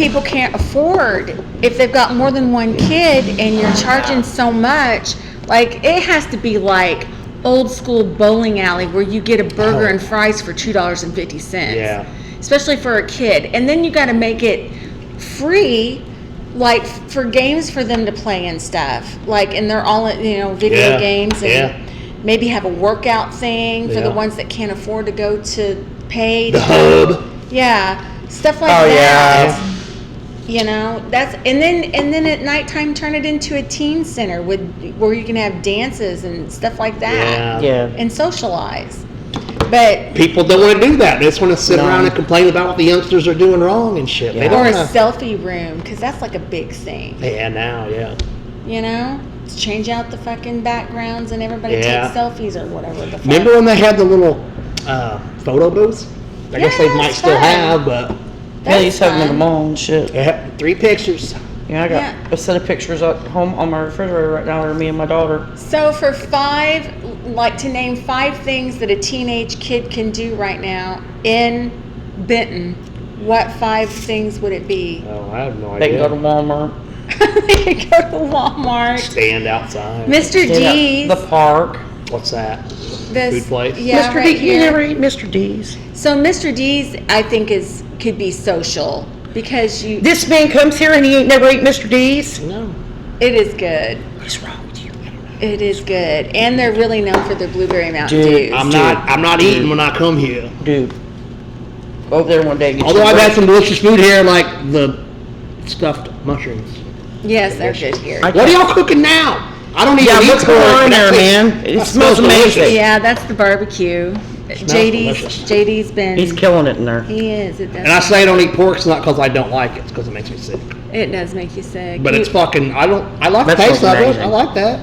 people can't afford, if they've got more than one kid and you're charging so much, like it has to be like old school bowling alley where you get a burger and fries for $2.50. Yeah. Especially for a kid. And then you got to make it free, like for games for them to play and stuff. Like, and they're all, video games, and maybe have a workout thing for the ones that can't afford to go to paid. The hub. Yeah. Stuff like that. That's and then at nighttime turn it into a teen center where you can have dances and stuff like that. And socialize. But people don't want to do that. They just want to sit around and complain about what the youngsters are doing wrong and shit. Or a selfie room, because that's like a big thing. Yeah, now, change out the fucking backgrounds and everybody takes selfies or whatever the fuck. Remember when they had the little photo booths? I guess they might still have, but... Yeah, they used to have them in the mall and shit. Yeah, 3 pictures. Yeah, I got a set of pictures at home on my refrigerator right now of me and my daughter. So for 5, like to name 5 things that a teenage kid can do right now in Benton, what 5 things would it be? Oh, I have no They idea. can go to Walmart. They can go to Walmart. Stand outside. Mr. D's. The park. What's that? This, food place? Yeah, Mr. D. You never eat Mr. D's. So Mr. D's, I think, could be social because you. This man comes here and he ain't never ate Mr. D's. No. It is good. What's wrong with you? It is good, and they're really known for their blueberry Mountain Dews. I'm not eating when I come here, dude. Go over there one day. Although I've had some delicious food here, like the stuffed mushrooms. Yes, they're good here. What are y'all cooking now? I don't even eat what's going on there, man? It smells amazing. Yeah, that's the barbecue. JD's been. He's killing it in there. He is. And I say I don't eat pork, it's not because I don't like it. It's because it makes me sick. It does make you sick. But it's fucking. I like the taste of it. I like that.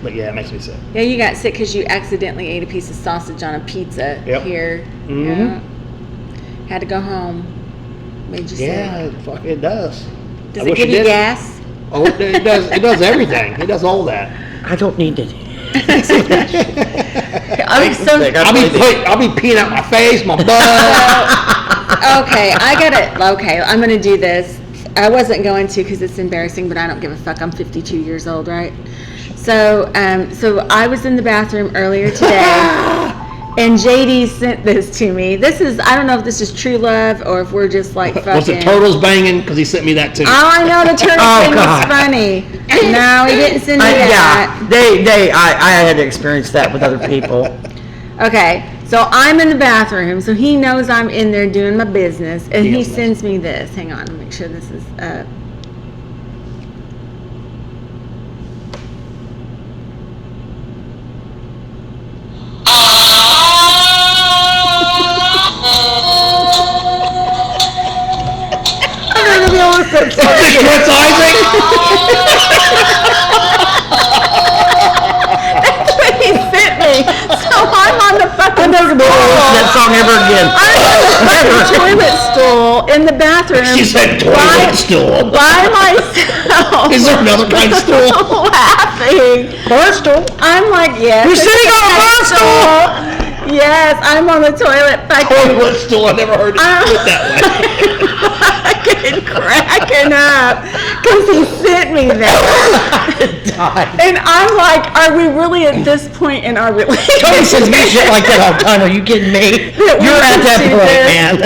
But yeah, it makes me sick. Yeah, you got sick because you accidentally ate a piece of sausage on a pizza here. Mm-hmm. Yeah. Had to go home. Made you sick. Yeah, it does. Does it give you gas? Oh, it does. It does everything. It does all that. I don't need it. I'll be peeing out my face, my butt. Okay, I'm gonna do this. I wasn't going to because it's embarrassing, but I don't give a fuck. I'm 52 years old, right? So I was in the bathroom earlier today. And JD sent this to me. I don't know if this is true love or if we're just like fucking. Was the turtles banging? Because he sent me that too. Oh, I know the turtle thing was funny. No, he didn't send me that. Yeah, I had to experience that with other people. Okay, so I'm in the bathroom, so he knows I'm in there doing my business, and he sends me this. Hang on, let me make sure this is Prince Isaac? That's what he sent me. So I'm on the fucking stool. That song ever again. I'm on the fucking toilet stool in the bathroom. She said toilet stool. By myself. Is there another kind of stool? Laughing. Bar stool? I'm like, yes. You're sitting on a bar stool. Yes, I'm on the toilet. Toilet stool. I never heard it put that way. Fucking cracking up because he sent me that. And I'm like, are we really at this point in our relationship? Tony sends me shit like that all the time. Are you kidding me? You're at that point, man.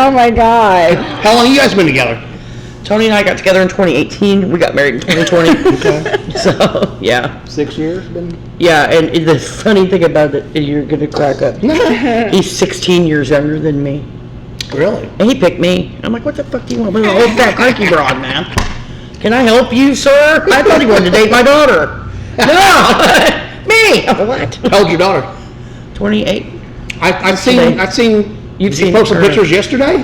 Oh my God. How long have you guys been together? Tony and I got together in 2018. We got married in 2020. Okay. So, yeah. 6 years been? Yeah, and the funny thing about it, you're going to crack up. He's 16 years younger than me. Really? And he picked me. I'm like, what the fuck do you want? I'm an old fat cranky broad, man. Can I help you, sir? I thought he wanted to date my daughter. No! Me! What? How old's your daughter? 28. I've seen You've seen post some her. pictures yesterday?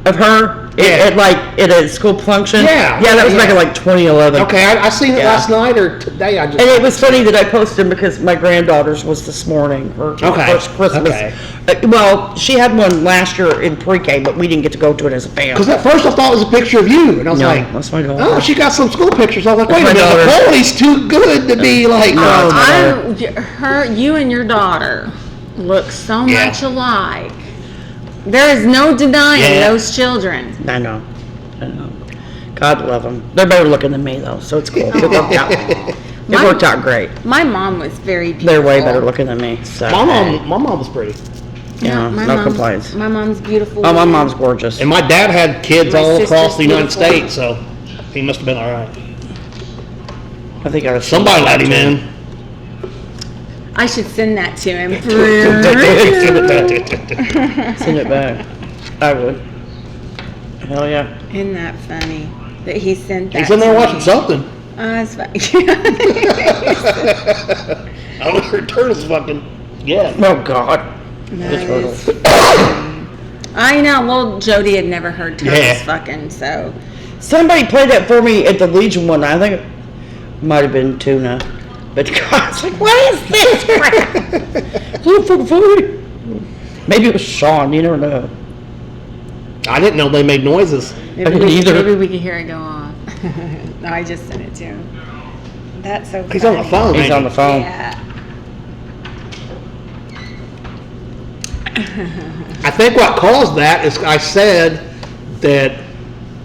Of her? Yeah. At a school function? Yeah. Yeah, that was back in like 2011. Okay, I seen it last night or today. And it was funny that I posted them because my granddaughter's was this morning. Her first Christmas. Okay. Well, she had one last year in pre-K, but we didn't get to go to it as a family. Because at first I thought it was a picture of you, and I was like, that's my daughter. oh, she got some school pictures. I was like, wait a my minute, daughter. the Foley's too good to be like. You and your daughter look so much alike. There is no denying those children. I know. I know. God love them. They're better looking than me, though, so it's cool. It worked out. It worked out great. My mom was very beautiful. They're way better looking than me. So. My mom was pretty. Yeah, no complaints. My mom's beautiful. Oh, my mom's gorgeous. And my dad had kids My all across sister's the United beautiful. States, so he must have been all right. I think I was Somebody let him in. I should send that to him. Send it back. I would. Hell yeah. Isn't that funny that he sent that? He's in there to watching me? something. It's funny. I don't know her turtle's fucking. Yeah. Oh, God. That turtles. is- I know. Well, Jody had never heard turtles Yeah. fucking, so. Somebody played that for me at the Legion one night. I think it might have been Tuna. But God, it's like, what is this crap? Look for the food. Maybe it was Sean. You never know. I didn't know they made noises. Maybe didn't either. Maybe we could hear it go off. No, I just sent it to him. That's so funny. He's on the phone. He's ain't on he? the phone. Yeah. I think what caused that is I said that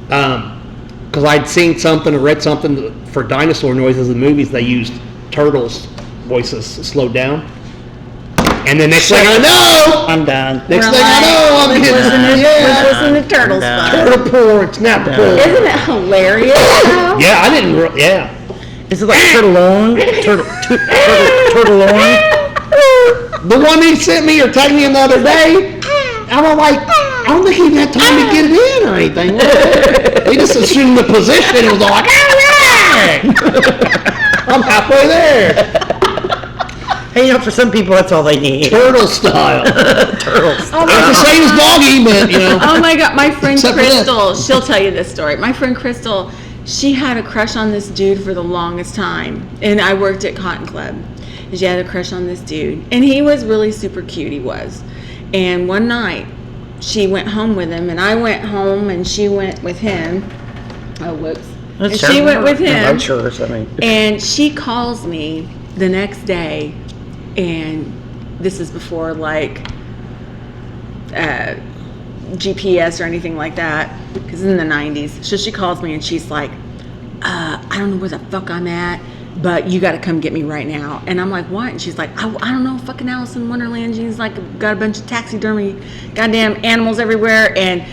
because I'd seen something or read something for dinosaur noises in movies, they used turtles' voices slowed down. And then next thing I know, I'm done. next thing I know, I'm Let's listen to, yeah, let's listen to Turtles I'm Fun. turtle porn, snap porn. Isn't it hilarious? Yeah, I didn't. Yeah. Is it like turtle-on? Turtle-on? The one he sent me or tagged me in the other day, I was like, I don't think he even had time to get it in or anything. He just assumed the position and was like, all right, I'm halfway there. Hey, for some people, that's all they need. Turtle style. Turtles. Oh It's the same as doggy, but Oh my God, my friend Except for this. Crystal, she'll tell you this story. My friend Crystal, she had a crush on this dude for the longest time. And I worked at Cotton Club. And she had a crush on this dude. And he was really super cute, he was. And one night, she went home with him, and I went home, and she went with him. Oh, whoops. And she went with him. I'm sure. I mean, And she calls me the next day, and this is before like GPS or anything like that, because in the 90s. So she calls me and she's like, I don't know where the fuck I'm at, but you got to come get me right now. And I'm like, what? And she's like, I don't know, fucking Alice in Wonderland. She's like, got a bunch of taxidermy, goddamn animals everywhere, and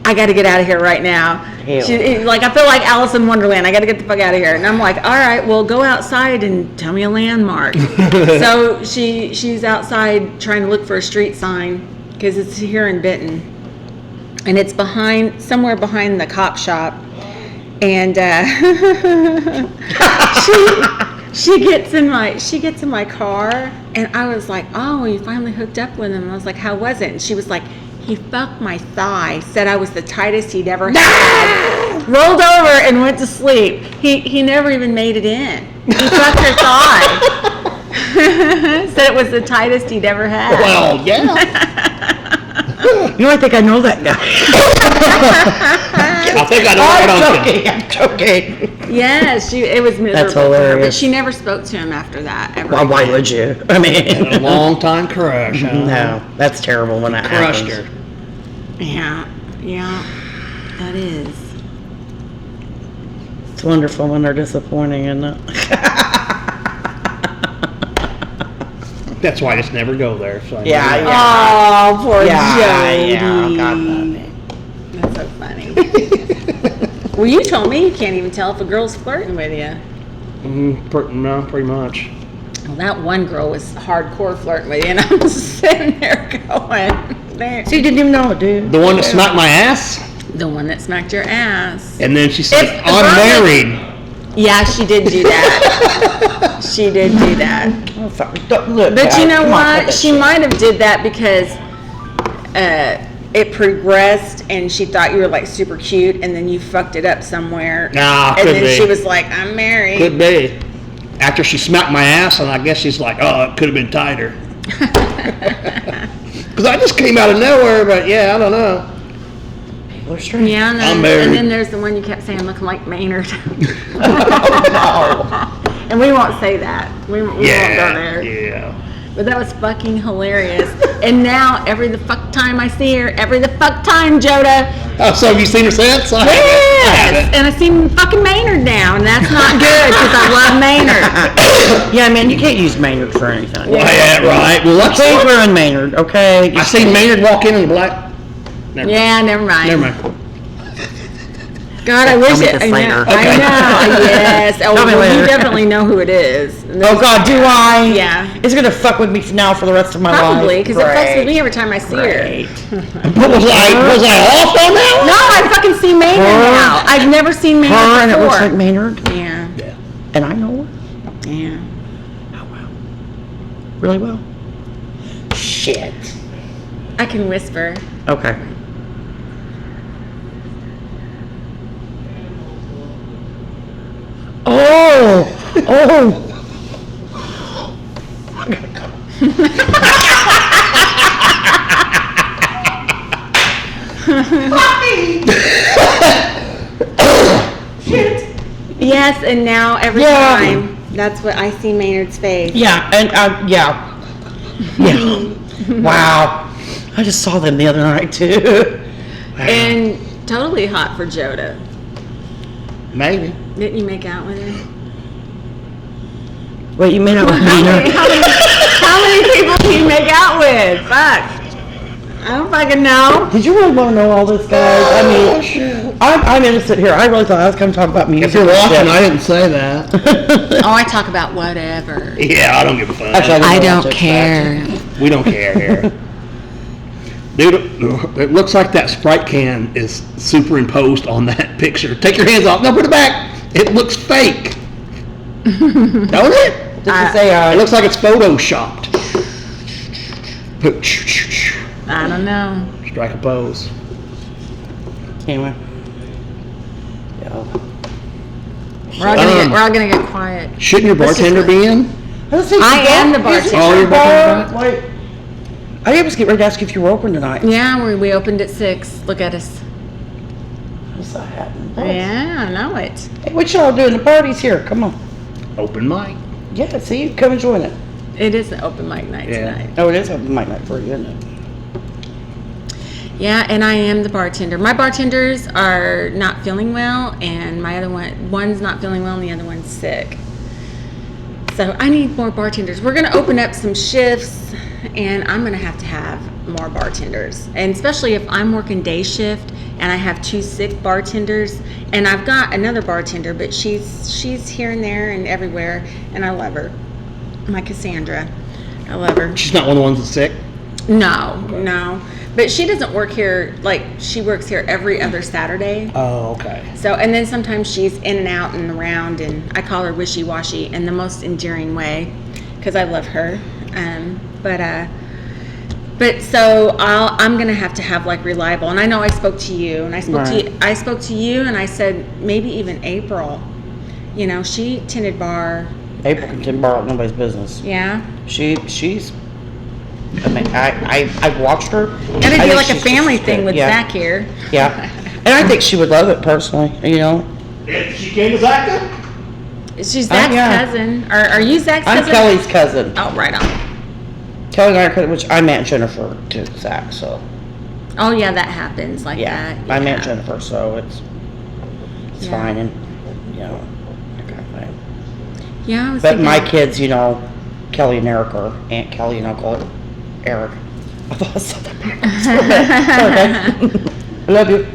I got to get out of here right now. Hell. Like, I feel like Alice in Wonderland. I got to get the fuck out of here. And I'm like, all right, well, go outside and tell me a landmark. So she's outside trying to look for a street sign because it's here in Benton, and it's somewhere behind the cop shop. And she gets in my car, and I was like, oh, you finally hooked up with him. And I was like, how was it? And she was like, he fucked my thigh, said I was the tightest he'd ever had, rolled over and went to sleep. He never even made it in. He fucked her thigh. Said it was the tightest he'd ever had. Well, yeah. you might think I know that guy. I think I know what I'm joking. Yes, it was miserable. That's for her, but hilarious. she never spoke to him after that. Ever Well, why again. would you? I mean, A long time crush. Huh? no, that's terrible when that Crushed happens. her. Yeah, that is. It's wonderful when they're disappointing, isn't it? That's why I just never go there. So I Yeah, never- Oh, poor Jody. yeah. God love it. That's so funny. Well, you told me you can't even tell if a girl's flirting with you. No, pretty much. Well, that one girl was hardcore flirting with you, and I was sitting there going, there. So you didn't even know it, dude. The one that smacked my ass, The one that smacked your ass. and then she said, If the "I'm girl married." Yeah, she did do that. She did do that. Oh, fuck. Look, But you know come on, what? put that She shit. might have did that because it progressed, and she thought you were like super cute, and then you fucked it up somewar. Nah, and could then be. she was like, "I'm married." Could be. After she smacked my ass, and I guess she's like, "Oh, it could have been tighter." Because I just came out of nowhere, but yeah, I don't know. People are strange. Yeah, and I'm then, married. and then there's the one you kept saying looking like Maynard. Oh, And we won't say that. We won't go there. Yeah. But that was fucking hilarious. And now every the fuck time I see her, every the fuck time, Joda. Oh, so have you seen her since? I Yes! haven't. And I seen fucking Maynard now, and that's not good because I love Maynard. Yeah, man, you can't use Maynard for anything. Well, yeah, right. Well, let's Change we're in Maynard, okay? I seen Maynard walk in the black. Never mind. Yeah, never mind. Never mind. God, I wish Tell me it. this I later. know. Okay. I know. Yes. Oh, Tell me well, you later. definitely know who it is. And Oh, God, do I? Yeah. It's going to fuck with me now for the rest of my life. Probably, because it fucks with Great. me every time I see Great. her. What was I off on that one? No, I fucking see Maynard Her- now. I've never seen Maynard Her and it before. looks like Maynard, Yeah. Yeah. and I know her. Yeah. Oh, wow. Really well. Shit. I can whisper. Okay. Oh! Oh! Yes, and now every Yeah. time, that's what I see Maynard's face. Yeah, and yeah. Yeah. Wow. I just saw them the other night too. Wow. And totally hot for Joda. Maybe. Didn't you make out with her? Wait, you made out with How many, me? how many people do you make out with? Fuck. I don't fucking know. Did you really want to know all this, guys? I mean, I'm innocent here. I really thought I was going to talk about music. If you're and watching, shit. I didn't say that. Oh, I talk about whatever. Yeah, I don't give a fuck. Actually, I didn't don't watch it, care. We don't care here. Dude, it looks like that Sprite can is superimposed on that picture. Take your hands off. No, put it back. It looks fake. Don't it? Just to say, It looks like it's photoshopped. I don't know. Strike a pose. anyway. Yeah. We're all gonna get quiet. Shouldn't your Let's just bartender be in? I am the bartender. Oh, you're bartender. Wait. I was getting ready to ask you if you were open tonight. Yeah, we opened at 6. Look at us. What's that happening? Yeah, I know it. Hey, what y'all doing? The party's here. Come on. Open mic. Yeah, see, come and join it. It is an open mic night Yeah. tonight. Oh, it is open mic night for you, isn't it? Yeah, and I am the bartender. My bartenders are not feeling well, and my other one's not feeling well, and the other one's sick. So I need more bartenders. We're gonna open up some shifts, and I'm gonna have to have more bartenders, and especially if I'm working day shift and I have 2 sick bartenders, and I've got another bartender, but she's here and there and everywhere, and I love her. My Cassandra, I love her. She's not one of the ones that's sick. No. But she doesn't work here, like, she works here every other Saturday. Oh, okay. So, and then sometimes she's in and out and around, and I call her wishy-washy in the most endearing way, because I love her. But so I'm gonna have to have like reliable, and I know I spoke to you, and I spoke to you, and I said maybe even April. You know, she tended bar. April can bar out nobody's business. Yeah. She's. I mean, I've watched her. Gotta I do think like a she's family just thing good. with Yeah. Zach here. Yeah, and I think she would love it personally. You know, She came to Zacka? She's Zach's yeah. cousin. Are you Zach's I'm cousin? Kelly's cousin. Oh, right on. Kelly and I are cousin, which I met Jennifer to Zach. So Oh yeah, that happens like yeah, that. I met Yeah. Jennifer, so it's Yeah. fine, and you know, that kind of thing. Yeah, I was But thinking, my kids, you know, Kelly and Eric are Aunt Kelly and Uncle Eric. I thought I said that backwards. Okay. I love you.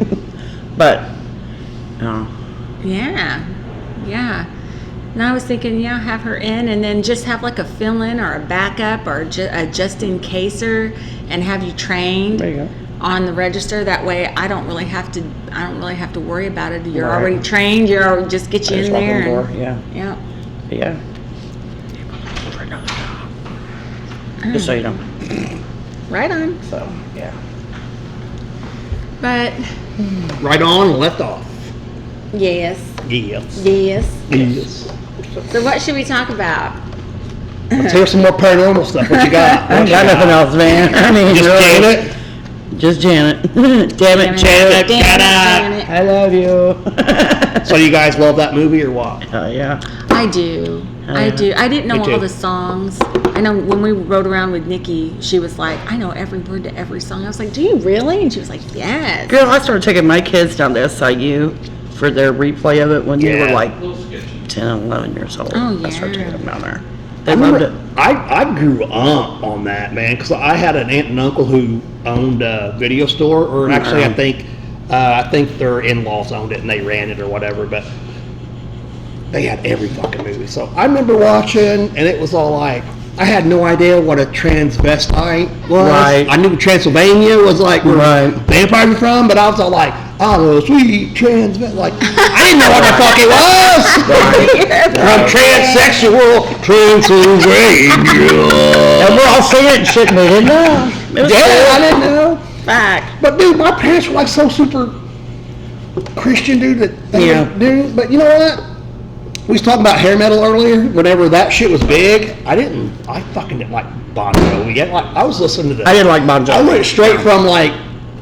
But, no. Yeah. And I was thinking, yeah, have her in, and then just have like a fill-in or a backup or a just-in-caser, and have you trained There you go. on the register. That way, I don't really have to worry about it. You're Right. already trained. You're already, just get you I just in walk in there. the door, and- yeah. Yeah. But yeah. Just so you know. Right on. So, yeah. But Right on, left off. yes. Yes. Yes. So what should we talk about? Let's hear some more paranormal stuff. What you got? I ain't got nothing else, man. I mean, Just really. Janet? Just Janet. Damn it, Janet. Janet. I love you. So you guys love that movie or what? Yeah. I do. I do. I didn't know Me too. all the songs. I know when we rode around with Nikki, she was like, I know every word to every song. I was like, do you really? And she was like, yes. Girl, I started taking my kids down to SIU for their replay of it when they were Yeah. like 10, 11 years old. Oh, I started yeah. taking them down there. I They loved remember it. I grew up on that, man, because I had an aunt and uncle who owned a video store, or actually I think their in-laws owned it and they ran it or whatever, but they had every fucking movie. So I remember watching, and it was all like, I had no idea what a transvestite was. Right. I knew Transylvania was like where Right. vampires were from, but I was all like, oh, sweet transvestite. Like, I didn't know what the fuck it was. From transsexual Transylvania. And we're all singing it and shit, and we didn't know. It was Yeah, cool. I didn't know. Fact. But dude, my parents were like so super Christian, dude, that they Yeah. would do. But you know what? We was talking about hair metal earlier. Whenever that shit was big, I fucking didn't like Bon Jovi. Yet, like, I was listening to I didn't like Bon Jovi. I went straight from like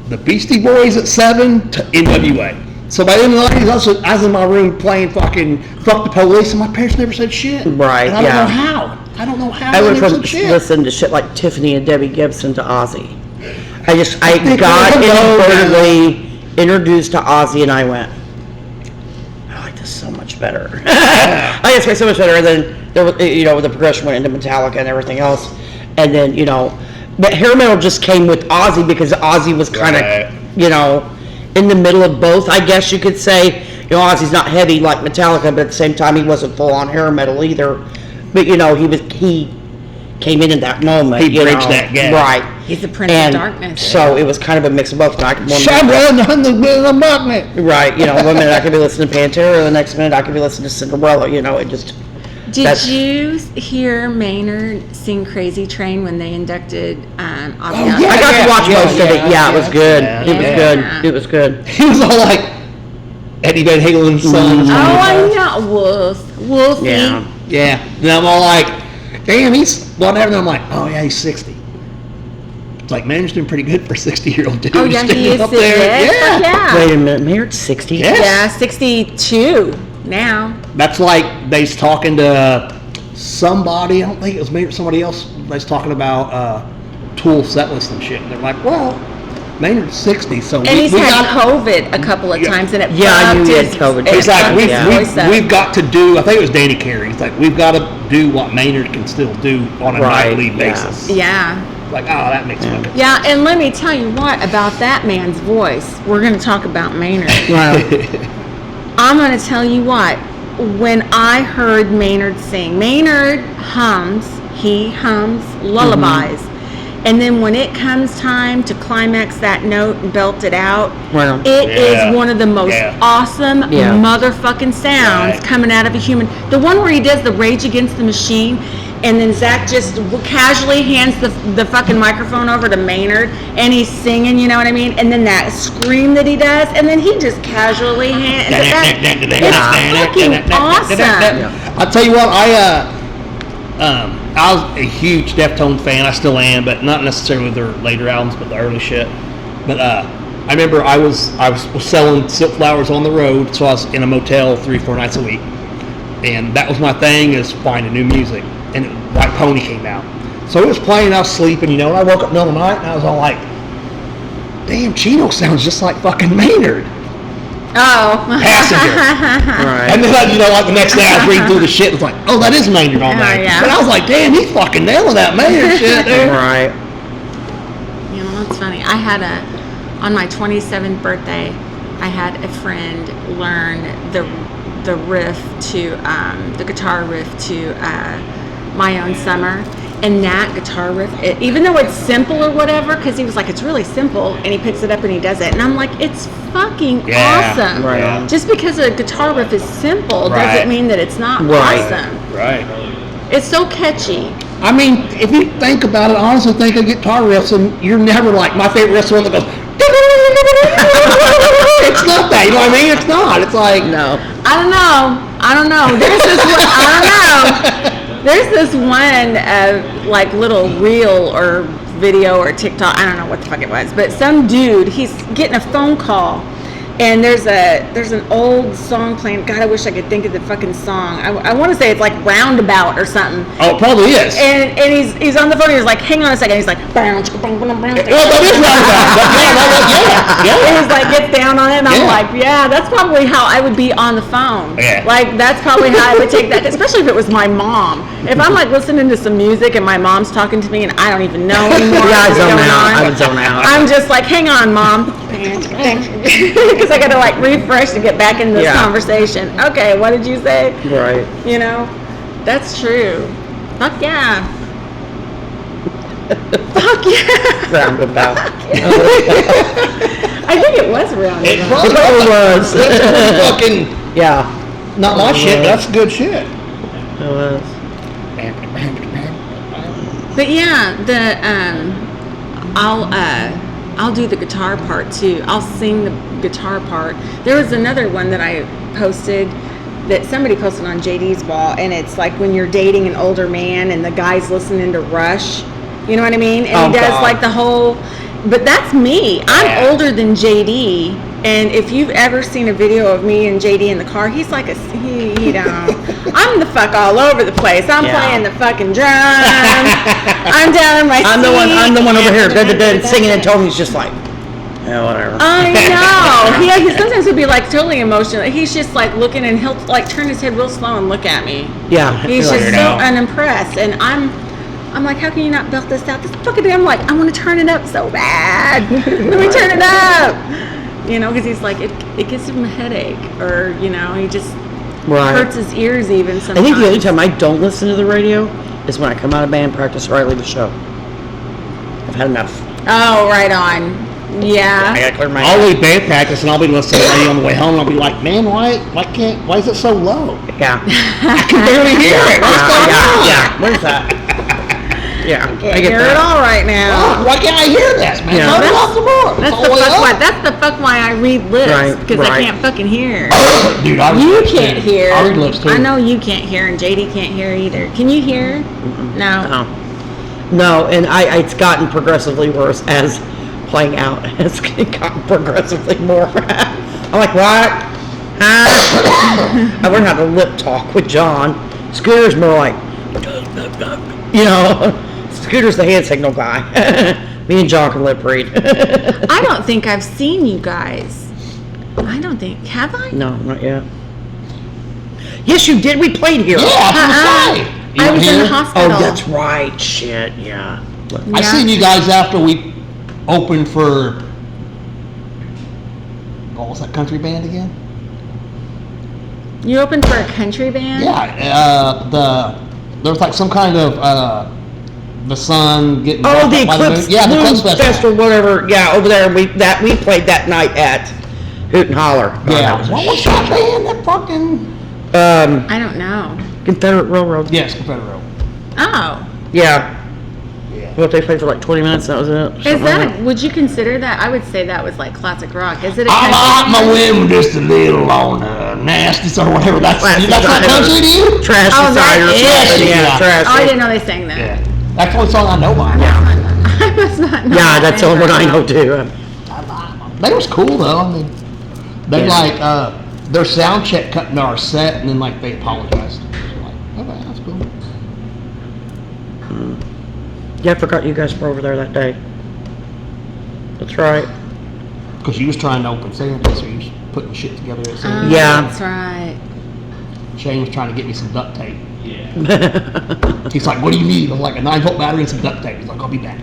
the Beastie Boys at 7 to NWA. So by the end of the night, I was in my room playing fucking Fuck the Police, and my parents never said shit. Right, And I yeah. don't know how. I don't know how I they went never from said shit. listening to shit like Tiffany and Debbie Gibson to Ozzy. I think got I know inadvertently introduced to Ozzy, and I went, I like this so much better. I like this so much better. And then there was, the progression went into Metallica and everything else, and then but hair metal just came with Ozzy because Ozzy was kind of Right. in the middle of both, I guess you could say. Ozzy's not heavy like Metallica, but at the same time he wasn't full on hair metal either. But he came in that moment. He bridged that gap. Right. He's the Prince And of Darkness. so it was kind of a mix of both. Shine on the magnet. Right, one minute I could be listening to Pantera, the next minute I could be listening to Cinderella, it just... Did that's- you hear Maynard sing Crazy Train when they inducted Ozzy yeah. Osbourne? I got to watch most of it, yeah, it was good. yeah, It was yeah. good. It was good. He was all like Eddie Van Halen's son. Oh, I know. Wolfie. Yeah. Yeah. And I'm all like, damn, he's whatever. And I'm like, oh yeah, he's 60. It's like, man, he's doing pretty good for a 60-year-old dude. Oh, yeah, he standing is. up there. Yes, Yeah. yeah. Wait a minute, Maynard's 60? Yeah. Yeah, 62 now. That's like they's talking to somebody. I don't think it was me or somebody else. They's talking about Tool set list and shit. And they're like, well, Maynard's 60, so And he's we had got. COVID a couple of Yeah. times, and it Yeah, I knew fucked he had his- COVID. it He's like, fucked his voice up. we've got to do. I think it was Danny Carey. He's like, we've got to do what Maynard can still do on a Right, nightly yeah. basis. Yeah. Like, oh, that makes fucking Yeah, and let me tell you what about that man's voice. We're going to talk about Maynard. Wow. I'm going to tell you what. When I heard Maynard sing, Maynard he hums lullabies. And then when it comes time to climax that note and belt it out, Wow. it Yeah. is one of the most Yeah. awesome Yeah. motherfucking sounds Right. coming out of a human. The one where he does the Rage Against the Machine, and then Zach just casually hands the fucking microphone over to Maynard, and he's singing, you know what I mean? And then that scream that he does, and then he just casually hands it back. It's fucking awesome. I'll tell you what, I was a huge Deftones fan. I still am, but not necessarily with their later albums, but the early shit. But I remember I was selling silk flowers on the road, so I was in a motel 3-4 nights a week, and that was my thing, is finding new music. And White Pony came out, so it was playing. I was sleeping, and I woke up in the middle of the night, and I was all like, "Damn, Chino sounds just like fucking Maynard." Oh. Passenger. Right. And then, like the next day, I was reading through the shit. It's like, oh, that is Maynard on there. yeah. But I was like, damn, he's fucking nailing that Maynard shit, dude. Right. You know, that's funny. I had on my 27th birthday, I had a friend learn the riff to, the guitar riff to My Own Summer. And that guitar riff, even though it's simple or whatever, because he was like, it's really simple, and he picks it up and he does it. And I'm like, it's fucking Yeah, awesome. right Yeah. on. Just because a guitar riff is simple Right. doesn't mean that it's not Right. awesome. Right. It's so catchy. I mean, if you think about it, honestly, think of guitar riffs, and you're never like, my favorite riff's the one that goes, it's not that, you know what I mean? It's not. It's like, No. I don't know. There's this one, I don't know. There's this one like little reel or video or TikTok, I don't know what the fuck it was, but some dude, he's getting a phone call And there's an old song playing. God, I wish I could think of the fucking song. I want to say it's like Roundabout or something. Oh, it probably is. And he's on the phone. He's like, hang on a second. He's like, Well, that is Roundabout. Yeah. and he's like, gets down on it. And I'm like, yeah, that's probably how I would be on the phone. Yeah. Like, that's probably how I would take that, especially if it was my mom. If I'm like listening to some music and my mom's talking to me and I don't even know anymore Yeah, what's going on. I would zone out. I'm just like, hang on, Mom. Because I got to like refresh to get back in this conversation. Okay, what did you say? Right. You know, that's true. Fuck yeah. Fuck yeah. Roundabout. I think it was Roundabout. It It was. fucking Yeah. not my shit. That's good shit. It was. But yeah, I'll do the guitar part too. I'll sing the guitar part. There was another one that I posted that somebody posted on JD's wall, and it's like when you're dating an older man and the guy's listening to Rush. You know what I mean? And he does like the whole. But that's me. I'm older than JD, and if you've ever seen a video of me and JD in the car, he's like he don't. I'm the fuck all over the place. I'm playing the fucking drums. I'm down in my I'm the one over here singing, and Tony's just like, yeah, whatever. I know. He sometimes he'll be like totally emotional. He's just like looking, and he'll like turn his head real slow and look at me. Yeah. He's just so unimpressed, and I'm like, how can you not belt this out? This fucking day, I'm like, I want to turn it up so bad. Let me turn it up. You know, because he's like, it gives him a headache, or you know, he just hurts his ears even sometimes. I think the only time I don't listen to the radio is when I come out of band practice or I leave the show. I've had enough. Oh, right on. Yeah. I gotta clear my I'll leave band practice and I'll be listening to the radio on the way home and I'll be like, man, why is it so low? Yeah. I can barely hear it. What's going on? Yeah. What is that? Yeah. Can't hear it all right now. Oh, why can't I hear this, man? Yeah. Turn it off the more. That's the fuck why I read lips, because I can't fucking hear. Dude, I read You lips can't too. hear. I read lips too. I know you can't hear, and JD can't hear either. Can you hear? No. No, and it's gotten progressively worse as playing out. It's gotten progressively more. I'm like, what? I learned how to lip talk with John. Scooter's more like, you know, Scooter's the hand signal guy. Me and John can lip read. I don't think I've seen you guys. I don't think. Have I? No, not yet. Yes, you did. We played here. Yeah, I was in the hospital. Oh, that's right. Shit, yeah. I seen you guys after we opened for, what was that country band again? You opened for a country band? Yeah, there was like some kind of the sun getting. Oh, the Eclipse. Yeah, the Eclipse Fest Festival. or whatever. Yeah, over there. We played that night at Hoot and Holler. Yeah. What was that band? That fucking. I don't know. Confederate Railroad. Yes, Confederate Railroad. Oh. Yeah. Yeah. What, they played for like 20 minutes, that was it? Is that, would you consider that? I would say that was like classic rock. Is it a I like my country? women just a little on the nasty side or whatever. That's not country to you? Trash Oh, that Society or is. something. Yeah, Yeah. Trash. Oh, I didn't know they sang that. Yeah. That's the only song I know by. I must not know. Yeah, that's the only one I know too. They was cool though. I mean, they like their sound check cut into our set, and then like they apologized. So like, okay, that's cool. Yeah, I forgot you guys were over there that day. That's right. Because you was trying to open Sandy, so you was putting shit together at Sandy. Yeah. That's right. Shane was trying to get me some duct tape. Yeah. He's like, what do you need? I'm like, a 9-volt battery and some duct tape. He's like, I'll be back.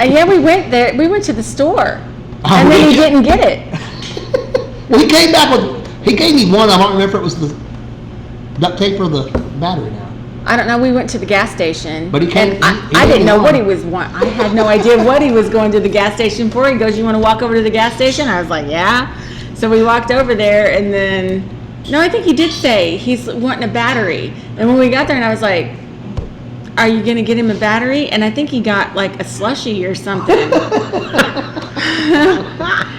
And yeah, we went there. We went to the store. Oh, And then he really? didn't get it. Well, he came back with, he gave me one. I don't remember if it was the duct tape or the battery now. I don't know. We went to the gas station. But he came- and he I didn't know came what on. he was want. I had no idea what he was going to the gas station for. He goes, "You want to walk over to the gas station?" I was like, "Yeah." So we walked over there, and then no, I think he did say he's wanting a battery. And when we got there, and I was like, "Are you gonna get him a battery?" And I think he got like a slushie or something.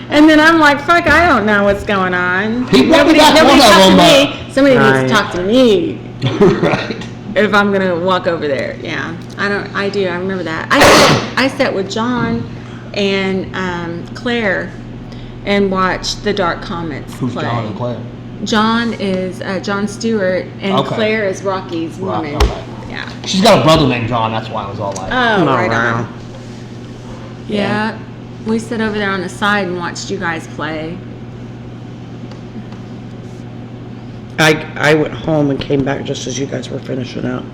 And then I'm like, "Fuck, I don't know what's going on." He brought me Nobody back one of talked to them, me. Somebody needs Right. to talk to me. Right. If I'm gonna walk over there, yeah, I do. I remember that. I sat with John and Claire, and watch the Dark Comets Who's play. John and Claire? John is John Stewart, and Okay. Claire is Rocky's Rock, woman. okay. Yeah. She's got a brother named John. That's why I was all like, Oh, right wow. on. Yeah. We sat over there on the side and watched you guys play. I went home and came back just as you guys were finishing up.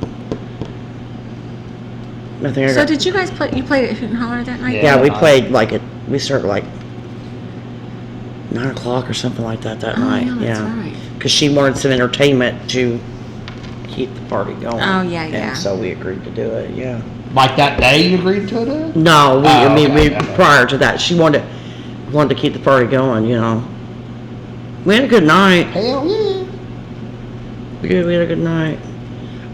I think I So got, did you guys play? You played at Hoot and Holler that night? yeah, we played we started like 9 o'clock or something like that Oh, night. yeah, that's right. Because she wanted some entertainment to keep the party going. Oh, yeah, yeah. And so we agreed to do it, yeah. like that day you agreed to it? No, okay. prior to that, she wanted to keep the party going, you know. We had a good night. Hell yeah. We had a good night.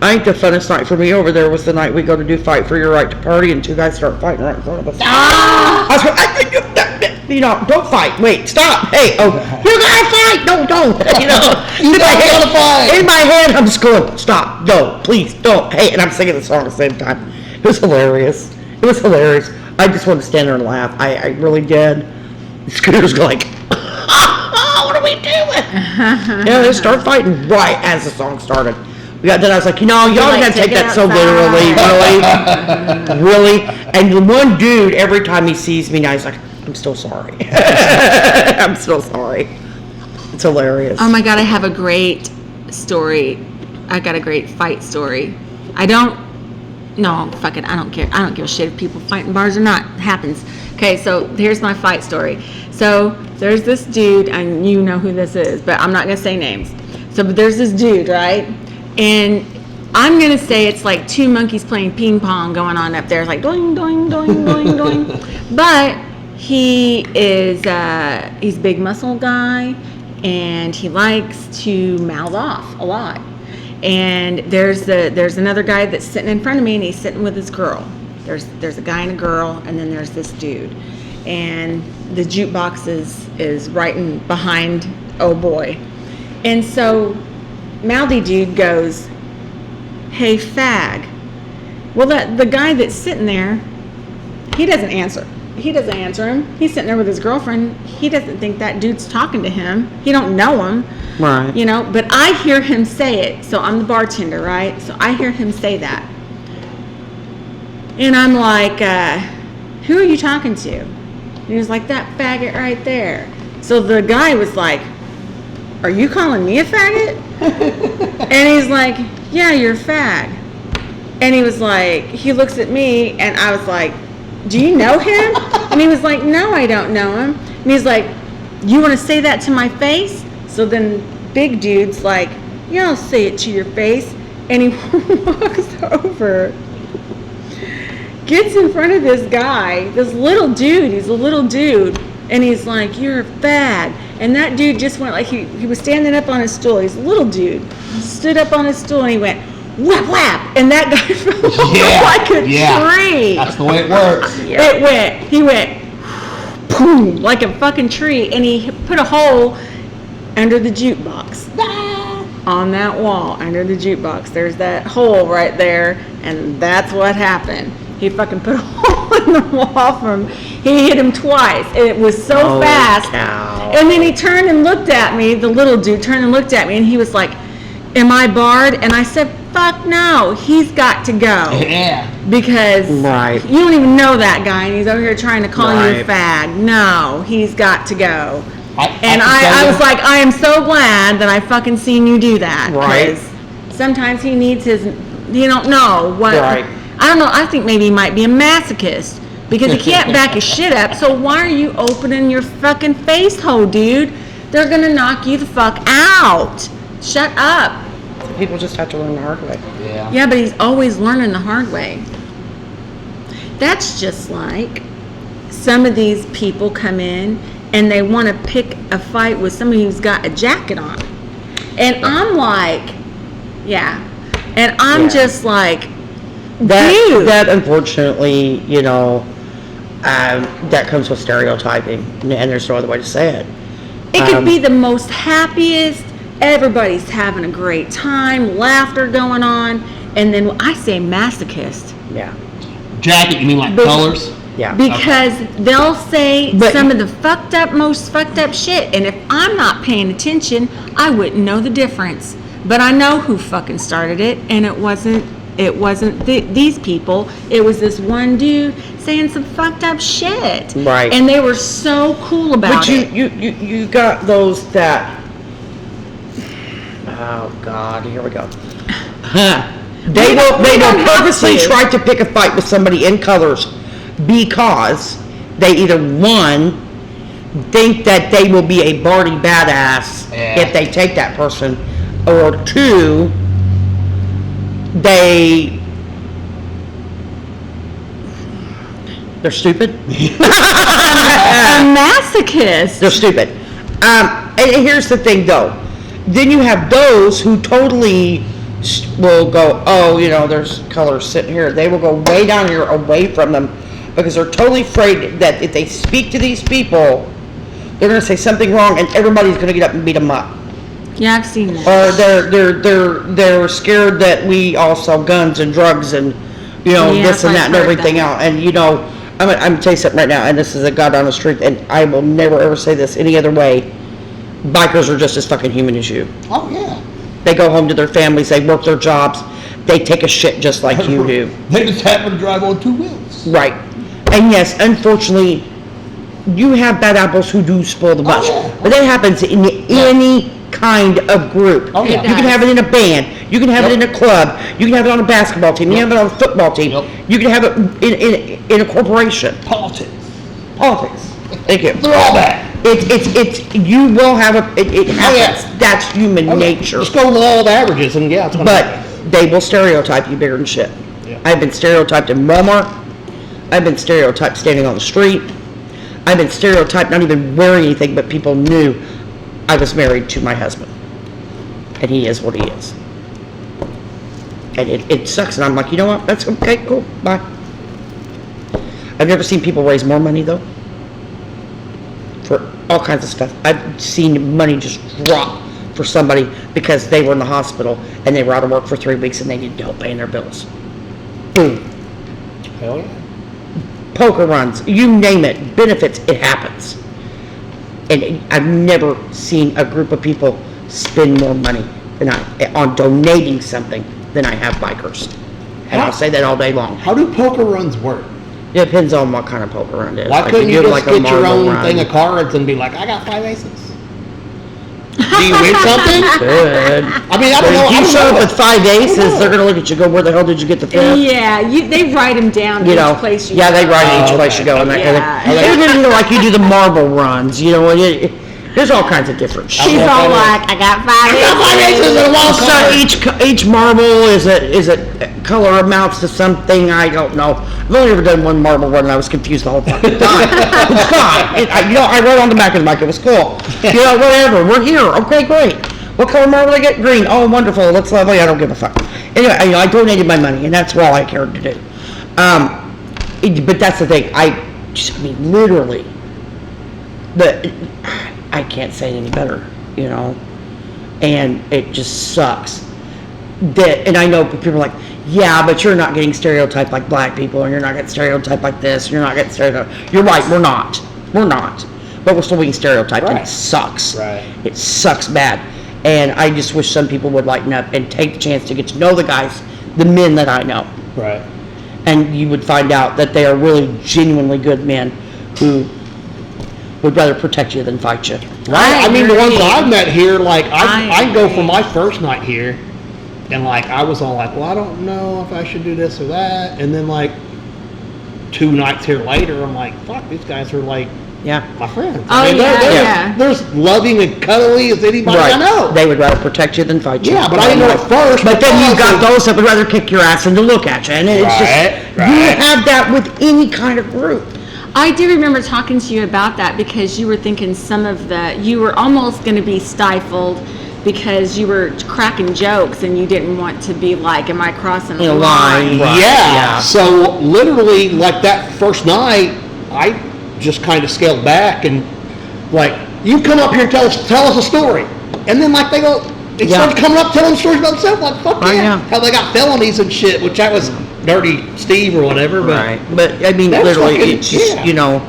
I think the funnest night for me over there was the night we go to do Fight for Your Right to Party and 2 guys start fighting right in front of us. Ah! I was like, you know, don't fight. Wait, stop. Hey, oh, you gotta fight. No, don't. You know, You gotta fight. in my head, I'm just going, stop. No, please, don't. Hey, and I'm singing the song at the same time. It was hilarious. It was hilarious. I just wanted to stand there and laugh. I really did. Scooter's like, what are we doing? Yeah, they start fighting right as the song started. We got done. I was like, you know, y'all like, gotta take take it that so outside. literally, really. And the one dude, every time he sees me now, he's like, I'm still sorry. I'm still sorry. It's hilarious. Oh my God, I have a great story. I got a great fight story. No, fuck it, I don't care. I don't give a shit if people fight in bars or not. It happens. Okay, so here's my fight story. So there's this dude, and you know who this is, but I'm not gonna say names. So but there's this dude, right? And I'm gonna say it's like 2 monkeys playing ping pong going on up there. It's like doing, doing, doing, doing, doing. But he is he's a big muscle guy, and he likes to mouth off a lot. And there's another guy that's sitting in front of me, and he's sitting with his girl. There's a guy and a girl, and then there's this dude. And the jukebox is right in behind oh boy. And so mouthy dude goes, "Hey fag." Well, the guy that's sitting there, he doesn't answer. He doesn't answer him. He's sitting there with his girlfriend. He doesn't think that dude's talking to him. He don't know him. Right. You know, but I hear him say it. So I'm the bartender, right? So I hear him say that. And I'm like, who are you talking to? And he was like, that faggot right there. So the guy was like, are you calling me a faggot? And he's like, yeah, you're a fag. And he was like, he looks at me, and I was like, do you know him? And he was like, no, I don't know him. And he's like, you want to say that to my face? So then big dude's like, yeah, I'll say it to your face. And he walks over, gets in front of this guy, this little dude. He's a little dude. And he's like, you're a fag. And that dude just went like, he was standing up on his stool. He's a little dude. Stood up on his stool, and he went, whap, whap. And that guy fell like a tree. That's the way it works. He went, boom, like a fucking tree. And he put a hole under the jukebox. On that wall, under the jukebox. There's that hole right there. And that's what happened. He fucking put a hole in the wall from, he hit him twice. And it was so fast. Cow. And then he turned and looked at me, the little dude turned and looked at me, and he was like, am I barred? And I said, fuck no, he's got to go. Yeah. Because Right. you don't even know that guy, and he's over here trying to call you a Right. fag. No, he's got to go. I I was like, I am so glad that I fucking seen you do that. Right. 'Cause sometimes he needs his, you don't know what. Right. I don't know, I think maybe he might be a masochist. Because he can't back his shit up, so why are you opening your fucking face hole, dude? They're gonna knock you the fuck out. Shut up. People just have to learn the hard way. Yeah. Yeah, but he's always learning the hard way. That's just like some of these people come in and they want to pick a fight with somebody who's got a jacket on. And I'm like, yeah. And I'm Yeah. just like, dude. That unfortunately, you know, that comes with stereotyping, and there's no other way to say it. It could be the most happiest, everybody's having a great time, laughter going on, and then I say masochist. Yeah. Jacket, you mean like But- colors? Yeah. Because they'll say But- some of the most fucked up shit, and if I'm not paying attention, I wouldn't know the difference. But I know who fucking started it, and it wasn't these people. It was this one dude saying some fucked up shit. Right. And they were so cool about But it. you got those that. Oh God, here we go. They will don't have purposely to. try to pick a fight with somebody in colors because they either one think that they will be a Barty badass if they take that person, or two, they're stupid. A masochist. They're stupid. And here's the thing, though. Then you have those who totally will go, oh, there's colors sitting here. They will go way down here away from them because they're totally afraid that if they speak to these people, they're going to say something wrong and everybody's going to get up and beat them up. Yeah, I've seen that. Or they're scared that we all sell guns and drugs and this and that and everything else. And I'm gonna tell you something right now, and this is a God honest truth, and I will never ever say this any other way. Bikers are just as fucking human as you. Oh yeah. They go home to their families, they work their jobs, they take a shit just like you do. They just happen to drive on two wheels. Right. And yes, unfortunately, you have bad apples who do spoil the bunch. yeah. But that happens in any kind of group. Oh, yeah. It You can does. have it in a band, you can have it in a club, you can have it on a basketball team, you can have it on a football team, Yep. you can have it in a corporation. Politics. Politics. Thank you. They're all bad. It's you will have it happens. yeah. That's human nature. Just go with all the averages, and yeah, it's gonna But they will stereotype you bigger than shit. Yeah. I've been stereotyped in Walmart. I've been stereotyped standing on the street. I've been stereotyped not even wearing anything, but people knew I was married to my husband. And he is what he is. And it sucks. And I'm like, you know what? That's okay, cool, bye. I've never seen people raise more money, though. For all kinds of stuff. I've seen money just drop for somebody because they were in the hospital and they were out of work for 3 weeks and they needed help paying their bills. Boom. Hell yeah. Poker runs, you name it, benefits, it happens. And I've never seen a group of people spend more money on donating something than I have bikers. And I'll say that all day long. How do poker runs work? It depends on what kind of poker run it is. Why Like, couldn't you do just a get your marble own run. thing of cards and be like, I got 5 aces? Do you win something? Good. I mean, I But don't know. if I you don't show know. up with 5 aces, they're gonna look at you and go, where the hell did you get the 5th? Yeah, they write them down You each know, place you yeah, go. they write it each Oh, place okay. you go, and that kind Yeah. of. Even like you do the marble runs, there's all kinds of different shit. She's all like, I got 5 aces. in a wild So card. each marble is a color amounts to something, I don't know. I've only ever done one marble run and I was confused the whole fucking time. It's fine. I wrote on the back of the bike, it was cool. Whatever, we're here, okay, great. What color marble did I get? Green. Oh, wonderful, that's lovely, I don't give a fuck. Anyway, I donated my money and that's all I cared to do. But that's the thing, I mean, literally, I can't say it any better, and it just sucks. And I know people are like, yeah, but you're not getting stereotyped like black people, and you're not getting stereotyped like this, and you're not getting stereotyped. You're right, we're not, but we're still being stereotyped, and it Right. sucks. Right. It sucks bad, and I just wish some people would lighten up and take the chance to get to know the guys, the men that I know. Right. And you would find out that they are really genuinely good men who would rather protect you than fight you. Right. I mean, the ones agree. I've met here, like, I go agree. for my first night here, and, like, I was all like, well, I don't know if I should do this or that. And then, like, 2 nights here later, I'm like, fuck, these guys are, like, Yeah. my friends. Oh, yeah. They're as loving and cuddly as anybody I know. They would rather protect you than fight you. Yeah, but I didn't know at first. But then you because got those that would rather kick your ass than to look at you. And it's Right, just, right. you have that with any kind of group. I do remember talking to you about that because you were thinking you were almost going to be stifled because you were cracking jokes and you didn't want to be like, am I crossing In a a line. line? Right, Yeah. yeah. So literally, like that first night, I just kind of scaled back and like, you come up here and tell us a story, and then like they Yeah. start coming up telling stories about themselves. Like, fuck I yeah, know. how they got felonies and shit, which that was Dirty Steve or whatever, but. Right. But I mean, That's literally, fucking- it's just, yeah. you know,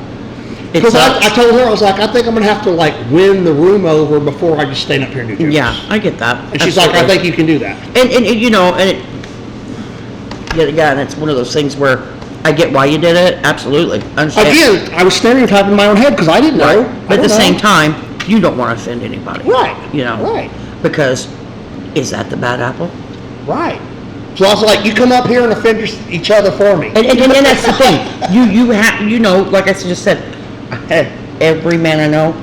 it's Because I told her, I was like, I think I'm going to have to, like, win the room over before I just stand up here and do jokes. yeah, I get that. And she's like, I think you can do that. And you know, and it, yet again, it's one of those things where I get why you did it. Absolutely. I understand. Again, I was stereotyping in my own head because I didn't know. But at the same time, you don't want to offend anybody. Right. You know. Right. Because is that the bad apple? Right. So I was like, you come up here and offend each other for me. And that's the thing. You have, you know, like I just said, every man I know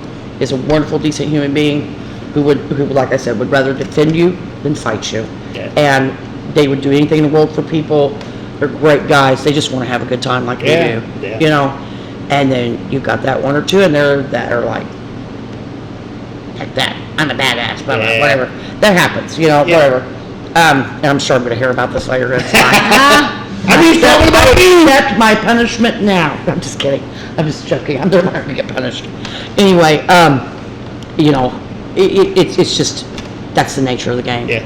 is a wonderful, decent human being who would, like I said, would rather defend you than fight you. Yeah. And they would do anything in the world for people. They're great guys. They just want to have a good time like Yeah, we do. yeah. You know? And then you've got that one or two in there that are like that. I'm a badass, blah, blah, Yeah. whatever. That happens, you know, Yeah. whatever. And I'm sure I'm going to hear about this later. It's fine. I need talking about you. Accept my punishment now. I'm just kidding. I'm just joking. I'm not going to get punished. Anyway, you know, it's just, that's the nature of the game. Yeah.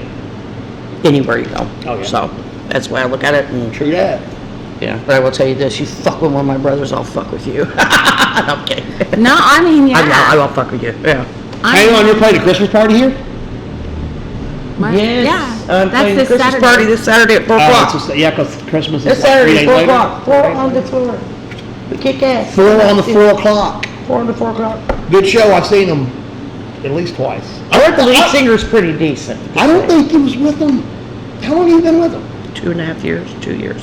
Anywhere you go. Oh, yeah. So that's the way I look at it. And, True that. yeah. But I will tell you this: you fuck with one of my brothers, I'll fuck with you. No, I'm kidding. No, I mean, yeah. I will fuck with you. Yeah. Hang on, you're playing a Christmas party here? What? Yes. Yeah. I'm That's playing this Christmas Saturday. party this Saturday at 4 Oh, o'clock. it's just, yeah, because Christmas is This like 3 Saturday, days 4 later. o'clock. 4 on the floor. We kick ass. 4 on the 4 o'clock. 4 on the 4 o'clock. Good show. I've seen them at least twice. I heard the lead singer's pretty decent. I don't think he was with them. How long have you been with them? 2.5 years, 2 years.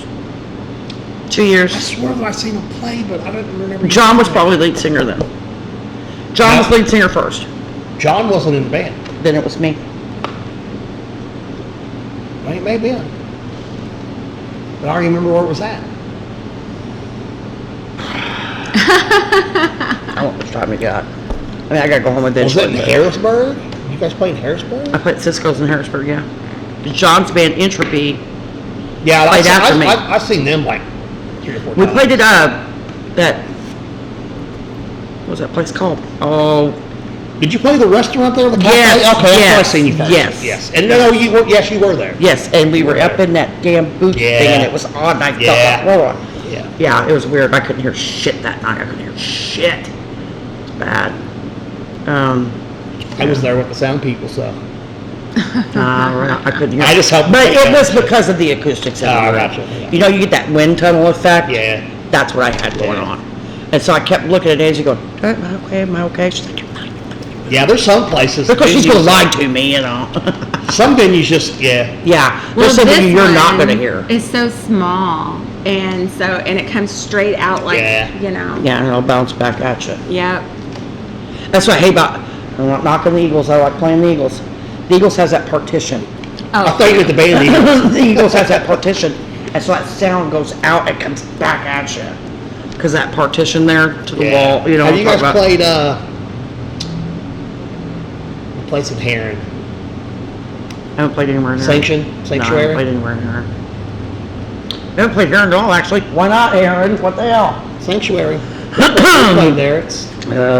2 years. I swear that I've seen him play, but I don't remember. John was probably lead singer then. John was No. lead singer first. John wasn't in the band. Then it was me. Well, he may have been. But I don't even remember where it was at. I don't know how much time we got. I mean, I gotta go home Was eventually. it in but- Harrisburg? You guys played in Harrisburg? I played Cisco's in Harrisburg, yeah. John's band Entropy. Yeah, Played after me. I've seen them like 3 or 4 We times. played at that. What was that place called? Oh, Did you play the restaurant there? The cafe? Yes, Okay, that's where I yes, seen you first. yes. Yes. And no, you were. Yes, you were there. yes, and we were up in that damn booth Yeah. thing, and it was odd, and I Yeah. felt like, Yeah. yeah, it was weird. I couldn't hear shit that night. I couldn't hear shit. It's bad. I was there with the sound people, so. I couldn't hear. I just helped But make it that. was because of the acoustics in Oh, the room. gotcha, yeah. You know, you get that wind tunnel effect. Yeah. That's what I had going Yeah. on. And so I kept looking at Angie going, am I okay? Am I okay? She's like, Yeah, there's some places. because she's going to venues- lie to me, you know. Some venues just, yeah. Yeah. Well, There's something this you're not one going to hear. It's so small, and it comes straight out like, Yeah. you know. Yeah, and it'll bounce back at you. Yep. That's what I hate about, I'm not knocking the Eagles. I like playing the Eagles. The Eagles has that partition. I Oh, thought you were at the band leader. The Eagles has that partition. And so that sound goes out and comes back at you. Because that partition there to the wall, you know. Have you what I'm guys talking played, the place in Heron? I haven't played anywhere in there. Sanction? No, I Sanctuary? haven't played anywhere in there. I haven't played Heron at all, actually. Why not, Heron? What the hell? Sanctuary. I played there.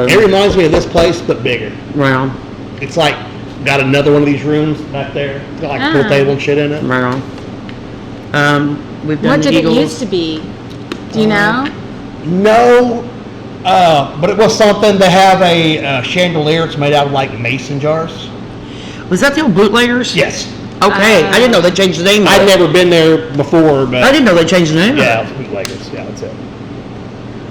It reminds me of this place, but bigger. Right It's like, got another one of these rooms back there. Got like a pool Ah. table and shit in it. on. We've done what the did Eagles. it used to be? Do you know? No, but it was something to have a chandelier. It's made out of like mason jars. Was that the old bootleggers? Yes. Okay, I didn't know they changed the name. I'd never been there before, but I didn't know they changed the name. yeah, it was bootleggers. Yeah, that's it.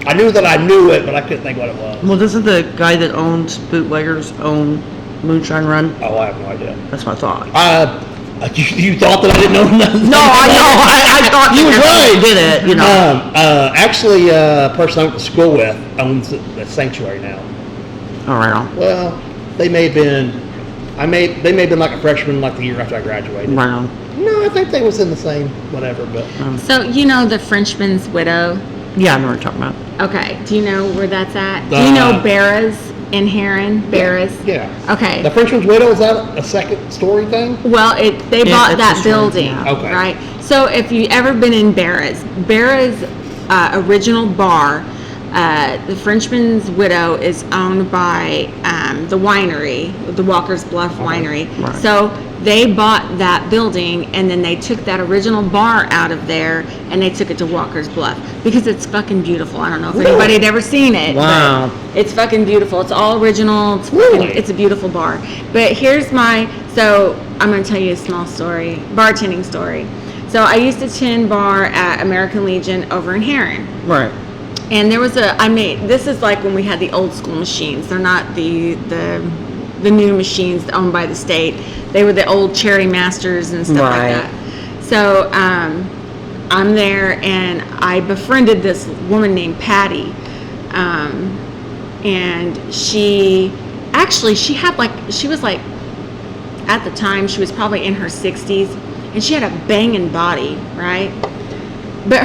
I knew that I knew it, but I couldn't think what it was. Well, doesn't the guy that owns bootleggers own Moonshine Run? Oh, I have no idea. That's what I thought. You thought that I didn't know nothing? No, I know. I thought You was right. Did it? You know. Actually, a person I went to school with owns the sanctuary now. All right. Well, they may have been. They may have been like a freshman, like the year after I graduated. Right on. No, I think they was in the same whatever, but So, you know the Frenchman's Widow? Yeah, I know what you're talking about. Okay. Do you know where that's at? Do you know Barra's in Heron? Barra's? yeah. Okay. The Frenchman's Widow, is that a second story thing? Well, they Yeah, bought that's that the story, building, yeah. Okay. right? So if you ever been in Barra's original bar The Frenchman's widow is owned by the winery, the Walker's Bluff Winery. Right. So they bought that building, and then they took that original bar out of there, and they took it to Walker's Bluff because it's fucking beautiful. I don't know if anybody had ever seen it. Wow. But it's fucking beautiful. It's all original. It's a beautiful bar. But here's so I'm going to tell you a small story, bartending story. So I used to tend bar at American Legion over in Heron. Right. And there was this is like when we had the old school machines. They're not the new machines owned by the state. They were the old Cherry Masters and stuff like that. So I'm there, and I befriended this woman named Patty. And she was like, at the time, she was probably in her 60s, and she had a banging body, right? But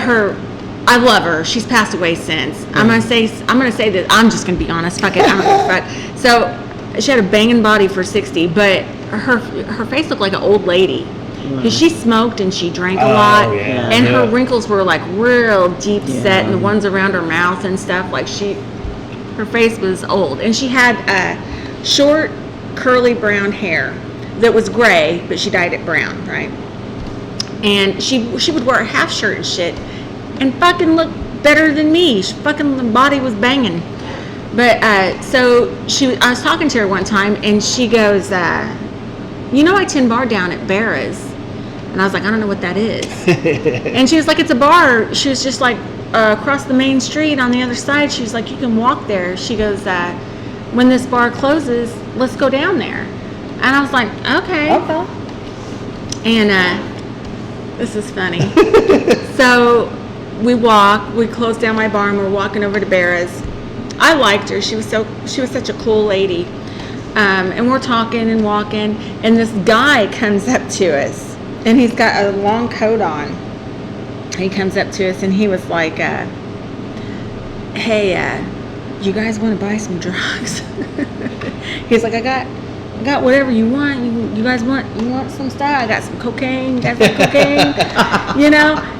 I love her. She's passed away since. I'm gonna say that. I'm just gonna be honest. Fuck it. I don't give a fuck. So she had a banging body for 60, but her face looked like an old lady because she smoked and she drank a lot, yeah. and her wrinkles were like real deep set, and the ones around her mouth and stuff, like her face was old, and she had short curly brown hair that was gray, but she dyed it brown, right? And she would wear a half shirt and shit, and fucking look better than me. The body was banging. But so I was talking to her one time, and she goes, I tend bar down at Barra's. And I was like, I don't know what that is. And she was like, it's a bar. She was just like across the main street on the other side. She was like, you can walk there. She goes, when this bar closes, let's go down there. And I was like, okay. And this is funny. So we closed down my bar, and we're walking over to Barra's. I liked her. She was such a cool lady. And we're talking and walking, and this guy comes up to us, and he's got a long coat on. He comes up to us, and he was like, hey, you guys want to buy some drugs? He's like, I got whatever you want. You guys want some stuff? I got some cocaine. You guys want cocaine?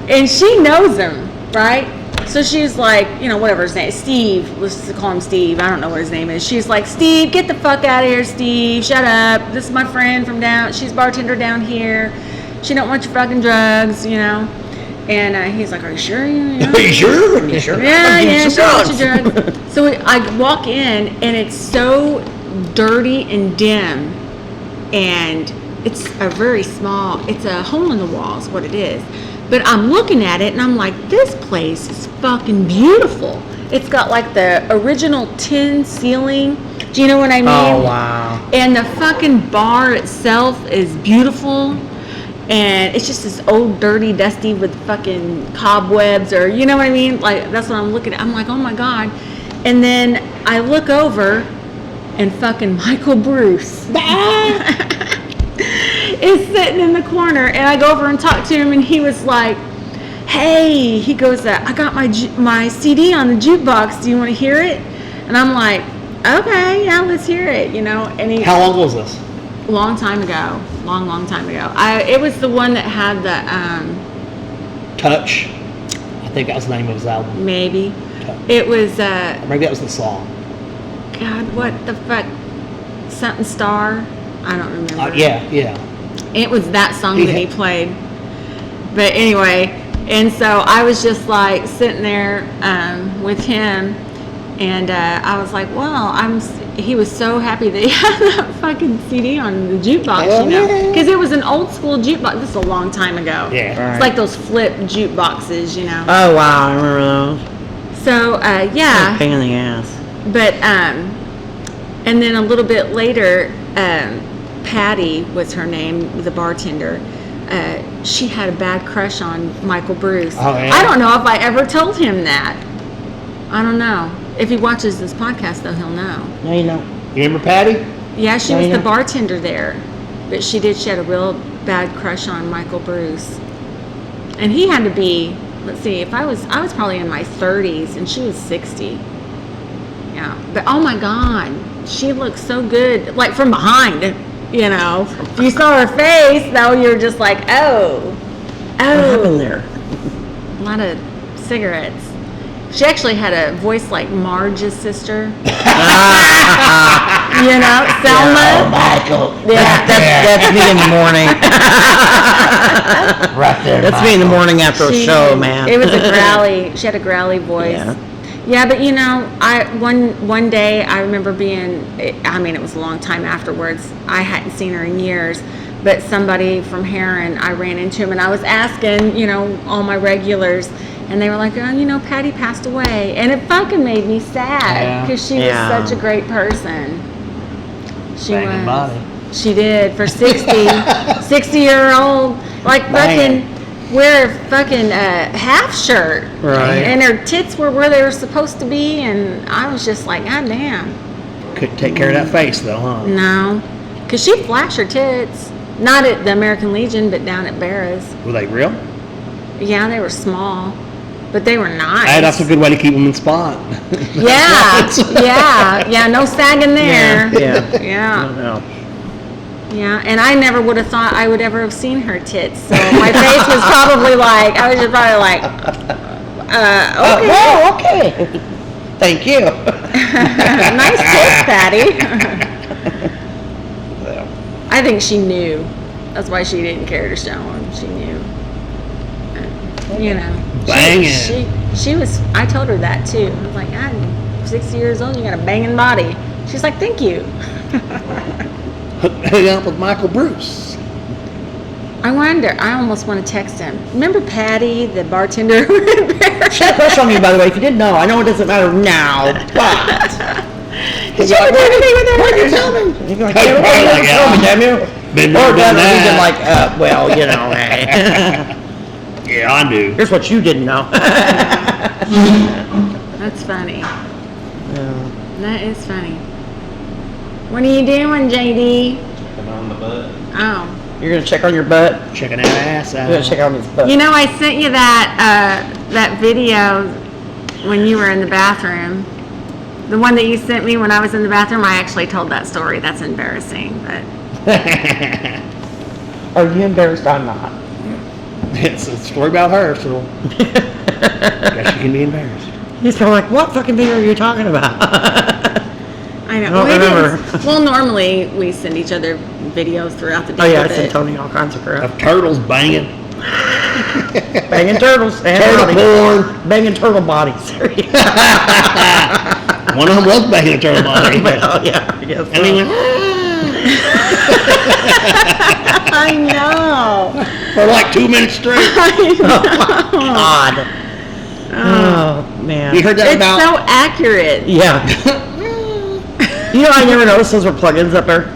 And she knows him, right? So she's like, whatever his name is, Steve. Let's just call him Steve. I don't know what his name is. She's like, Steve, get the fuck out of here, Steve. Shut up. This is my friend from she's bartender down here. She don't want your fucking drugs, And he's like, are you sure? Are you sure? Are you sure? Yeah, she wants your drugs. So I walk in, and it's so dirty and dim, and it's it's a hole in the wall is what it is. But I'm looking at it, and I'm like, this place is fucking beautiful. It's got like the original tin ceiling. Do you know what I mean? Oh, wow. And the fucking bar itself is beautiful. And it's just this old, dirty, dusty with fucking cobwebs, or you know what I mean? Like, that's what I'm looking at. I'm like, oh my God. And then I look over, and fucking Michael Bruce is sitting in the corner, and I go over and talk to him, and he was like, hey, he goes, I got my CD on the jukebox. Do you want to hear it? And I'm like, okay, yeah, let's hear it, And How long was this? Long time ago. Long time ago. It was the one that had the Touch. I think that was the name of his album. maybe. Touch. It was Maybe that was the song. God, what the fuck? Something Star? I don't remember. Yeah. It was that song that he played. But anyway, and so I was just like sitting there with him, and I was like, well, he was so happy that he had that fucking CD on the jukebox, because it was an old school jukebox. This is a long time ago. Yeah. Right. It's like those flip jukeboxes, Oh, wow, I remember those. So, yeah. Pain in the ass. But, and then a little bit later, Patty was her name, the bartender. She had a bad crush on Michael Bruce. Oh, yeah? I don't know if I ever told him that. I don't know. If he watches this podcast, though, he'll know. No, you don't. You remember Patty? Yeah, she Oh, was yeah. the bartender there. But she had a real bad crush on Michael Bruce. And he had to be, let's see, I was probably in my 30s, and she was 60. Yeah. But, oh, my God. She looked so good. Like, from behind, If you saw her face, though, you're just like, oh. What happened there? A lot of cigarettes. She actually had a voice like Marge's sister. You know, Selma. Michael. Yeah, That's me in the morning. Right there. That's me in the morning after a show, man. It was a growly. She had a growly voice. Yeah. Yeah, but you know, one day I remember being. I mean, it was a long time afterwards. I hadn't seen her in years, but somebody from Heron, I ran into him, and I was asking, you know, all my regulars, and they were like, "Oh, you know, Patty passed away," and it fucking made me sad Yeah. because she Yeah. was such a great person. She Banging was. body. She did for 60-year-old, like Banging. fucking. Wear a fucking half shirt, Right. And her tits were where they were supposed to be, and I was just like, God damn, Couldn't take care of that face though, huh? no, because she'd flash her tits, not at the American Legion, but down at Barra's. Were they real? Yeah, they were small, but they were nice. Hey, that's a good way to keep them in spot. Yeah, no sagging there. Yeah. Yeah. No. Yeah, and I never would have thought I would ever have seen her tits. So my face was probably like, I was just probably like, okay. Well, okay. Thank you. Nice tits, Patty. I think she knew. That's why she didn't care to show them. She knew. You know. Banging. She was, I told her that too. I was like, I'm 60 years old, you got a banging body. She's like, thank you. Hang up with Michael Bruce. I wonder, I almost want to text him. Remember Patty, the bartender who were in Paris? She had a crush on you, by the way. If you didn't know, I know it doesn't matter now, but. Did you ever do anything with her? Why'd you tell me? You'd be like, Hey, "Yeah, probably why like, you tell me, damn you?" Been Or there, done better, he'd been that. like, well, you know, hey. Yeah, I knew. Here's what you didn't know. That's funny. That is funny. What are you doing, JD? On the butt. Oh. You're gonna check on your butt. Checking that ass out. You're gonna check on his butt. You know, I sent you that video when you were in the bathroom. The one that you sent me when I was in the bathroom, I actually told that story. That's embarrassing, but Are you embarrassed? I'm not. It's a story about her, so guess you can be embarrassed. He's kind of like, what fucking video are you talking about? I know. I don't We didn't- remember. Well, normally we send each other videos throughout the day. Oh yeah, I but- sent Tony all kinds of crap. Of turtles banging. Banging turtles. And Turtle bodies. porn. Banging turtle bodies. One of them was banging a turtle body. Well, yeah, I guess. And he went, I know. for like 2 minutes straight. God. Oh, man. You heard that It's about? so accurate. Yeah. You know, I never noticed those were plugins up there.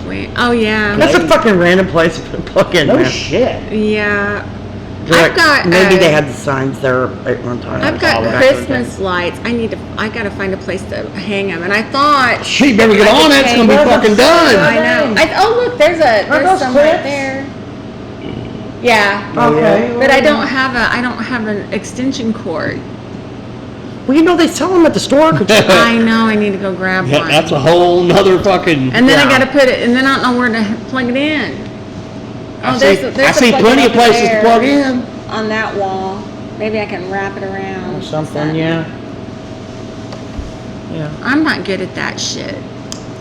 Wait. Oh yeah. That's a fucking random place to plug in, No man. shit. Yeah. They're I've got, maybe they had the signs there at one time. I've got Back in the Christmas lights. I gotta find a place to hang them. And I thought. She better get on it. It's gonna be fucking I done. know. Oh look, there's those some right clips? there. Yeah. Okay. But I don't have an extension cord. Well, you know, they sell them at the store. I know. I need to go grab Yeah, one. that's a whole nother fucking. And then I Yeah. gotta put it. And then I don't know where to plug it in. I there's see, a- I there's a see plug plenty in of over places there. to plug in. On that wall. Maybe I can wrap it around. Or something, yeah. Yeah. I'm not good at that shit.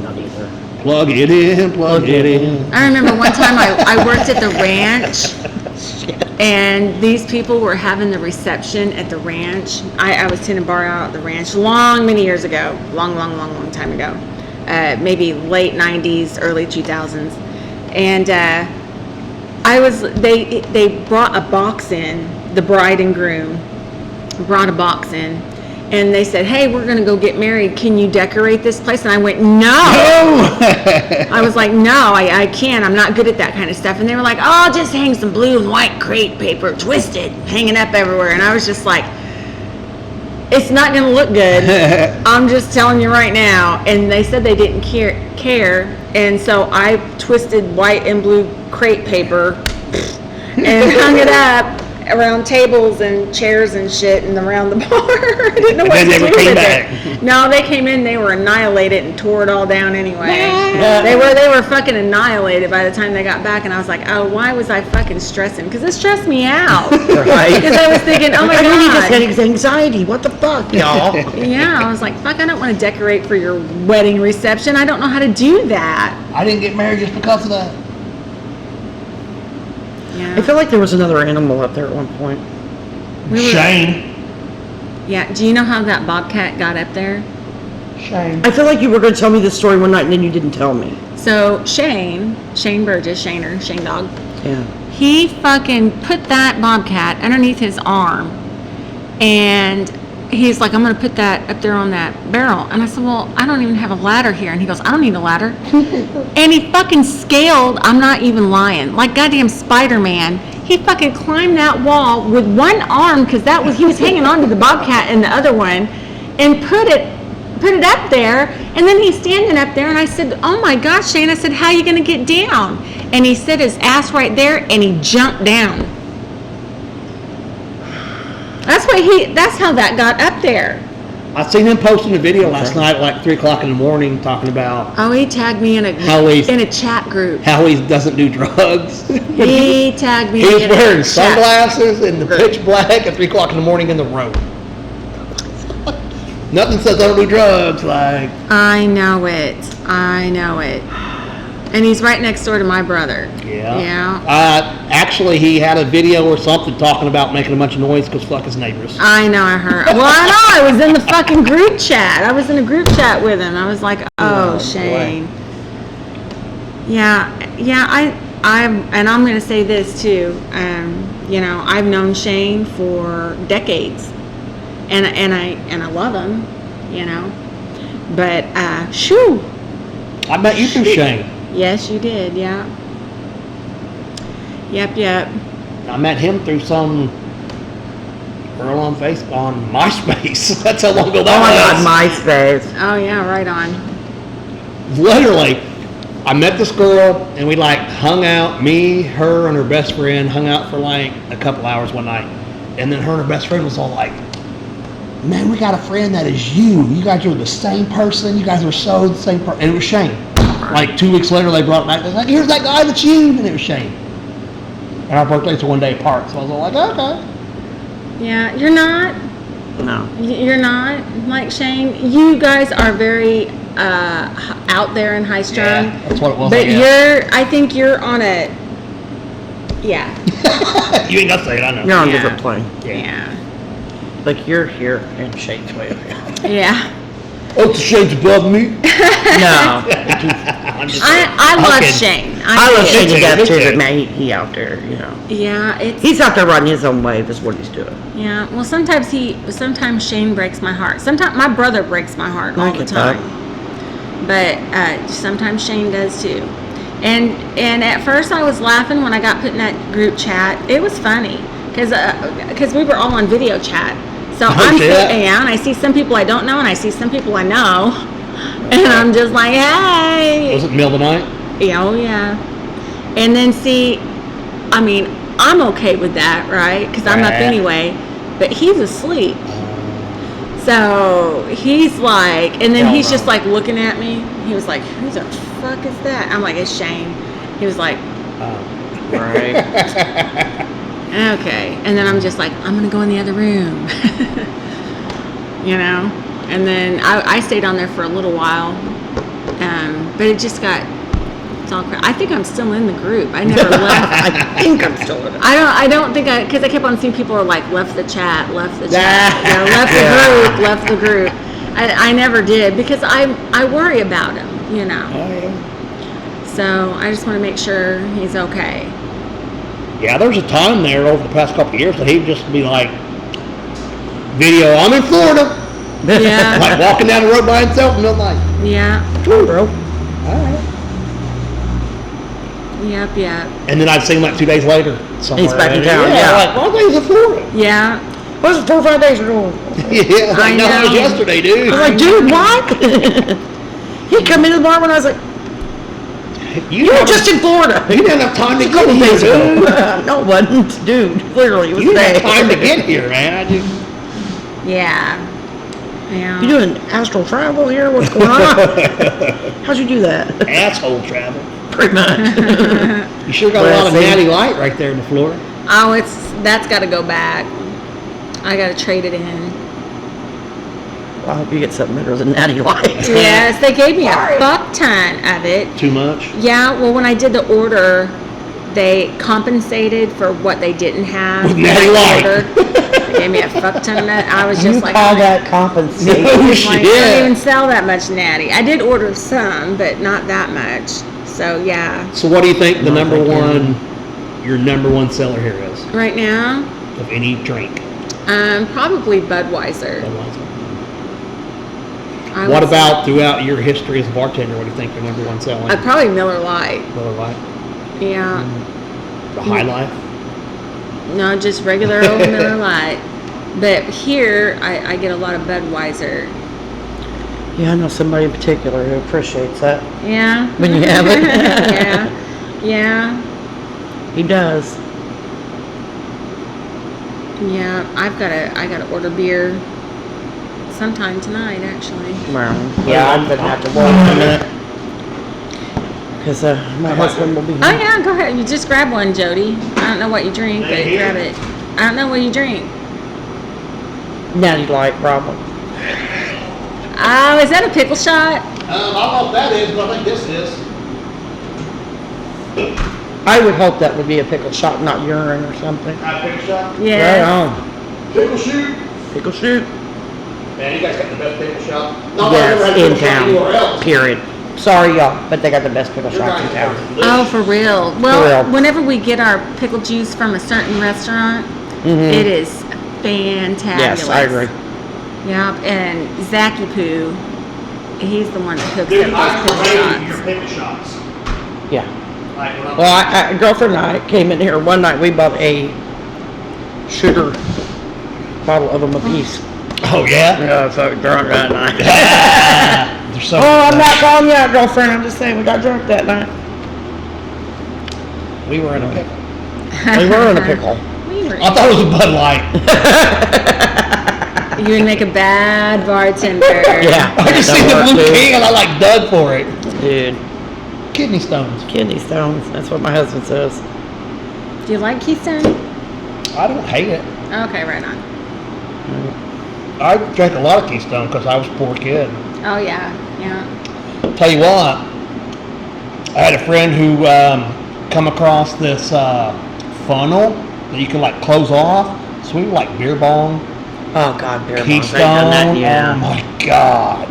Not either. Plug it in, plug it in. I remember one time I worked at the ranch, and these people were having the reception at the ranch. I was tending bar out at the ranch many years ago, long time ago, maybe late 90s, early 2000s, and they brought a box in. The bride and groom brought a box in, and they said, "Hey, we're gonna go get married. Can you decorate this place?" And I went, "No." I was like, "No, I can't. I'm not good at that kind of stuff." And they were like, "Oh, just hang some blue and white crepe paper, twisted, hanging up everywhere." And I was just like, "It's not gonna look good. I'm just telling you right now." And they said they didn't care, and so I twisted white and blue crepe paper and hung it up. around tables and chairs and shit and around the bar. I didn't know what And to they do never came with back. it. No, they came in, they were annihilated and tore it all down anyway. Yeah. They were fucking annihilated by the time they got back, and I was like, oh, why was I fucking stressing? Because it stressed me out. Right. Because I was thinking, oh my I really just had God. anxiety. What the fuck, y'all? Yeah, I was like, fuck, I don't want to decorate for your wedding reception. I don't know how to do that. I didn't get married just because of that. Yeah. I feel like there was another animal up there at one point. Shane. Yeah, do you know how that bobcat got up there? Shane. I feel like you were going to tell me this story one night and then you didn't tell me. So Shane Burgess, Shane Dog, Yeah. he fucking put that bobcat underneath his arm, and he's like, I'm going to put that up there on that barrel. And I said, well, I don't even have a ladder here. And he goes, I don't need a ladder. And he fucking scaled, I'm not even lying, like goddamn Spider-Man. He fucking climbed that wall with one arm, because he was hanging on to the bobcat and the other one, and put it up there. And then he's standing up there, and I said, oh my gosh, Shane, I said, how are you going to get down? And he set his ass right there, and he jumped down. That's how that got up there. I seen him posting a video last night at like 3 o'clock in the morning talking about Oh, he tagged me in a chat group. how he doesn't do drugs. He tagged me. He was in a wearing chat. sunglasses in the pitch black at 3 o'clock in the morning in the road. Nothing says I don't do drugs like. I know it. And he's right next door to my brother. Yeah. Yeah. Actually, he had a video or something talking about making a bunch of noise because fuck his neighbors. I know, I heard. Well, I know. I was in the fucking group chat. I was in a group chat with him. I was like, oh, Shane. Yeah. And I'm going to say this too. I've known Shane for decades, and I love him. But shoo. I met you through Shane. Yes, you did. Yeah. Yep. I met him through some girl on MySpace. That's how long ago Oh that my was. God, MySpace. Oh yeah, right on. Literally, I met this girl and we like hung out. Me, her, and her best friend hung out for like a couple hours one night, and then her and her best friend was all like, "Man, we got a friend that is you. You guys are the same person. You guys are so the same person." And it was Shane. Like 2 weeks later, they brought it back. They're like, "Here's that guy that's you," and it was Shane. And our birthdays are one day apart, so I was all like, "Okay." Yeah, you're not. No. You're not like Shane. You guys are very out there and high strung. Yeah, that's what it was. But I guess. I think you're on a. Yeah. You ain't gotta say it. I know. You're on a Yeah. different plane. Yeah. Like you're here and Shane's way up here. Yeah. Oh, the Shane's above me. No. I'm just I love okay. Shane. I love do. Shane to Me death too, too, me but too. man, he out there, Yeah, it's. He's out there riding his own wave is what he's doing. Yeah. Well, sometimes Shane breaks my heart. Sometimes my brother breaks my heart all the get time. that. But sometimes Shane does too. And at first I was laughing when I got put in that group chat. It was funny because we were all on video chat. So I'm shit. and I see some people I don't know and I see some people I know, and I'm just like, hey. Was it middle of the night? Yeah, oh yeah. And then I'm okay with that, right? Because I'm up Right. anyway. But he's asleep. So he's like, and then he's just like looking at me. He was like, who the fuck is that? I'm like, it's Shane. He was like, Right. okay. And then I'm just like, I'm going to go in the other room. And then I stayed on there for a little while. But it just got, it's all I think I'm still in the group. I never left. I think I'm still in it. I don't think because I kept on seeing people are like, left the chat. Left the group. I never did because I worry about him, So I just want to make sure he's okay. Yeah, there was a time there over the past couple of years that he'd just be like, video, I'm in Florida. Yeah. Like walking down the road by himself in the middle of the night. Yeah. Come on, bro. Alright. Yep. And then I'd see him like 2 days later. Somewhere. He's back in town, Yeah. yeah. Like, well, I think he's in Florida. Yeah. What was it, 4 or 5 days ago? Yeah, I like, no, it was know. yesterday, dude. I was like, dude, what? He'd come into the bar when I was like, You were just in Florida. You didn't have time to A couple get days here, ago. dude. No, it wasn't, dude. Literally, it was You didn't today. have time to get here, man. I just... Yeah. Yeah. You doing astral travel here? What's going on? How'd you do that? Asshole travel. Pretty much. You sure got a lot of natty light right there in the floor. Oh, that's got to go back. I got to trade it in. Well, I hope you get something better than Natty Light. Yes, they gave me a fuck ton of it. Too much? Yeah, well, when I did the order, they compensated for what they didn't have. With Natty Light. They gave me a fuck ton of that. I was just You like, call that compensation? No I don't shit. even sell that much natty. I did order some, but not that much. So yeah. So what do you think your number one seller here is Right now, of any drink? probably Budweiser. I What would say- about throughout your history as a bartender? What do you think your number one selling? Probably Miller Lite. Miller Lite? Yeah. The High Life? No, just regular old Miller Lite. But here, I get a lot of Budweiser. Yeah, I know somebody in particular who appreciates that. Yeah. When you have it. Yeah. Yeah. He does. Yeah. I gotta order beer sometime tonight, actually. Well, yeah, I'm gonna have to walk in a minute. Because my husband will be Oh home. yeah, go ahead. You just grab one, Jody. I don't know what you drink, but grab it. I don't know what you drink. Natty Light, probably. Oh, is that a pickle shot? I don't know what that is, but I think this is. I would hope that would be a pickle shot, not urine or something. Pickle shot? Yeah. Right on. Pickle shoot? Pickle shoot. Man, you guys got the best pickle shot. Yes, in town. Period. Sorry, y'all, but they got the best pickle shots in town. Oh, for real. Well, For real. whenever we get our pickle juice from a certain restaurant, it is fantabulous. Yes, I agree. Yeah, and Zachy Poo, he's the one that cooks Dude, up I those pickle crave shots. your pickle shots. Yeah. Like when I'm Well, a girlfriend and I came in here one night. We bought a sugar bottle of them apiece. Oh, yeah? Yeah, so drunk that night. They're so Oh, I'm not calling you out, girlfriend. I'm just saying we got drunk that night. We were in a pickle. We were in a pickle. We were- I thought it was a Bud Light. You would make a bad bartender. Yeah. I just seen the Blue King and I like dug for it. Dude, Kidney stones. kidney stones. That's what my husband says. Do you like Keystone? I don't hate it. Okay, right on. I drank a lot of Keystone because I was a poor kid. Oh yeah, yeah. Tell you what, I had a friend who come across this funnel that you can like close off. So we were like beer bong, Oh God, beer bongs. Keystone. I've done that, yeah. Oh my God.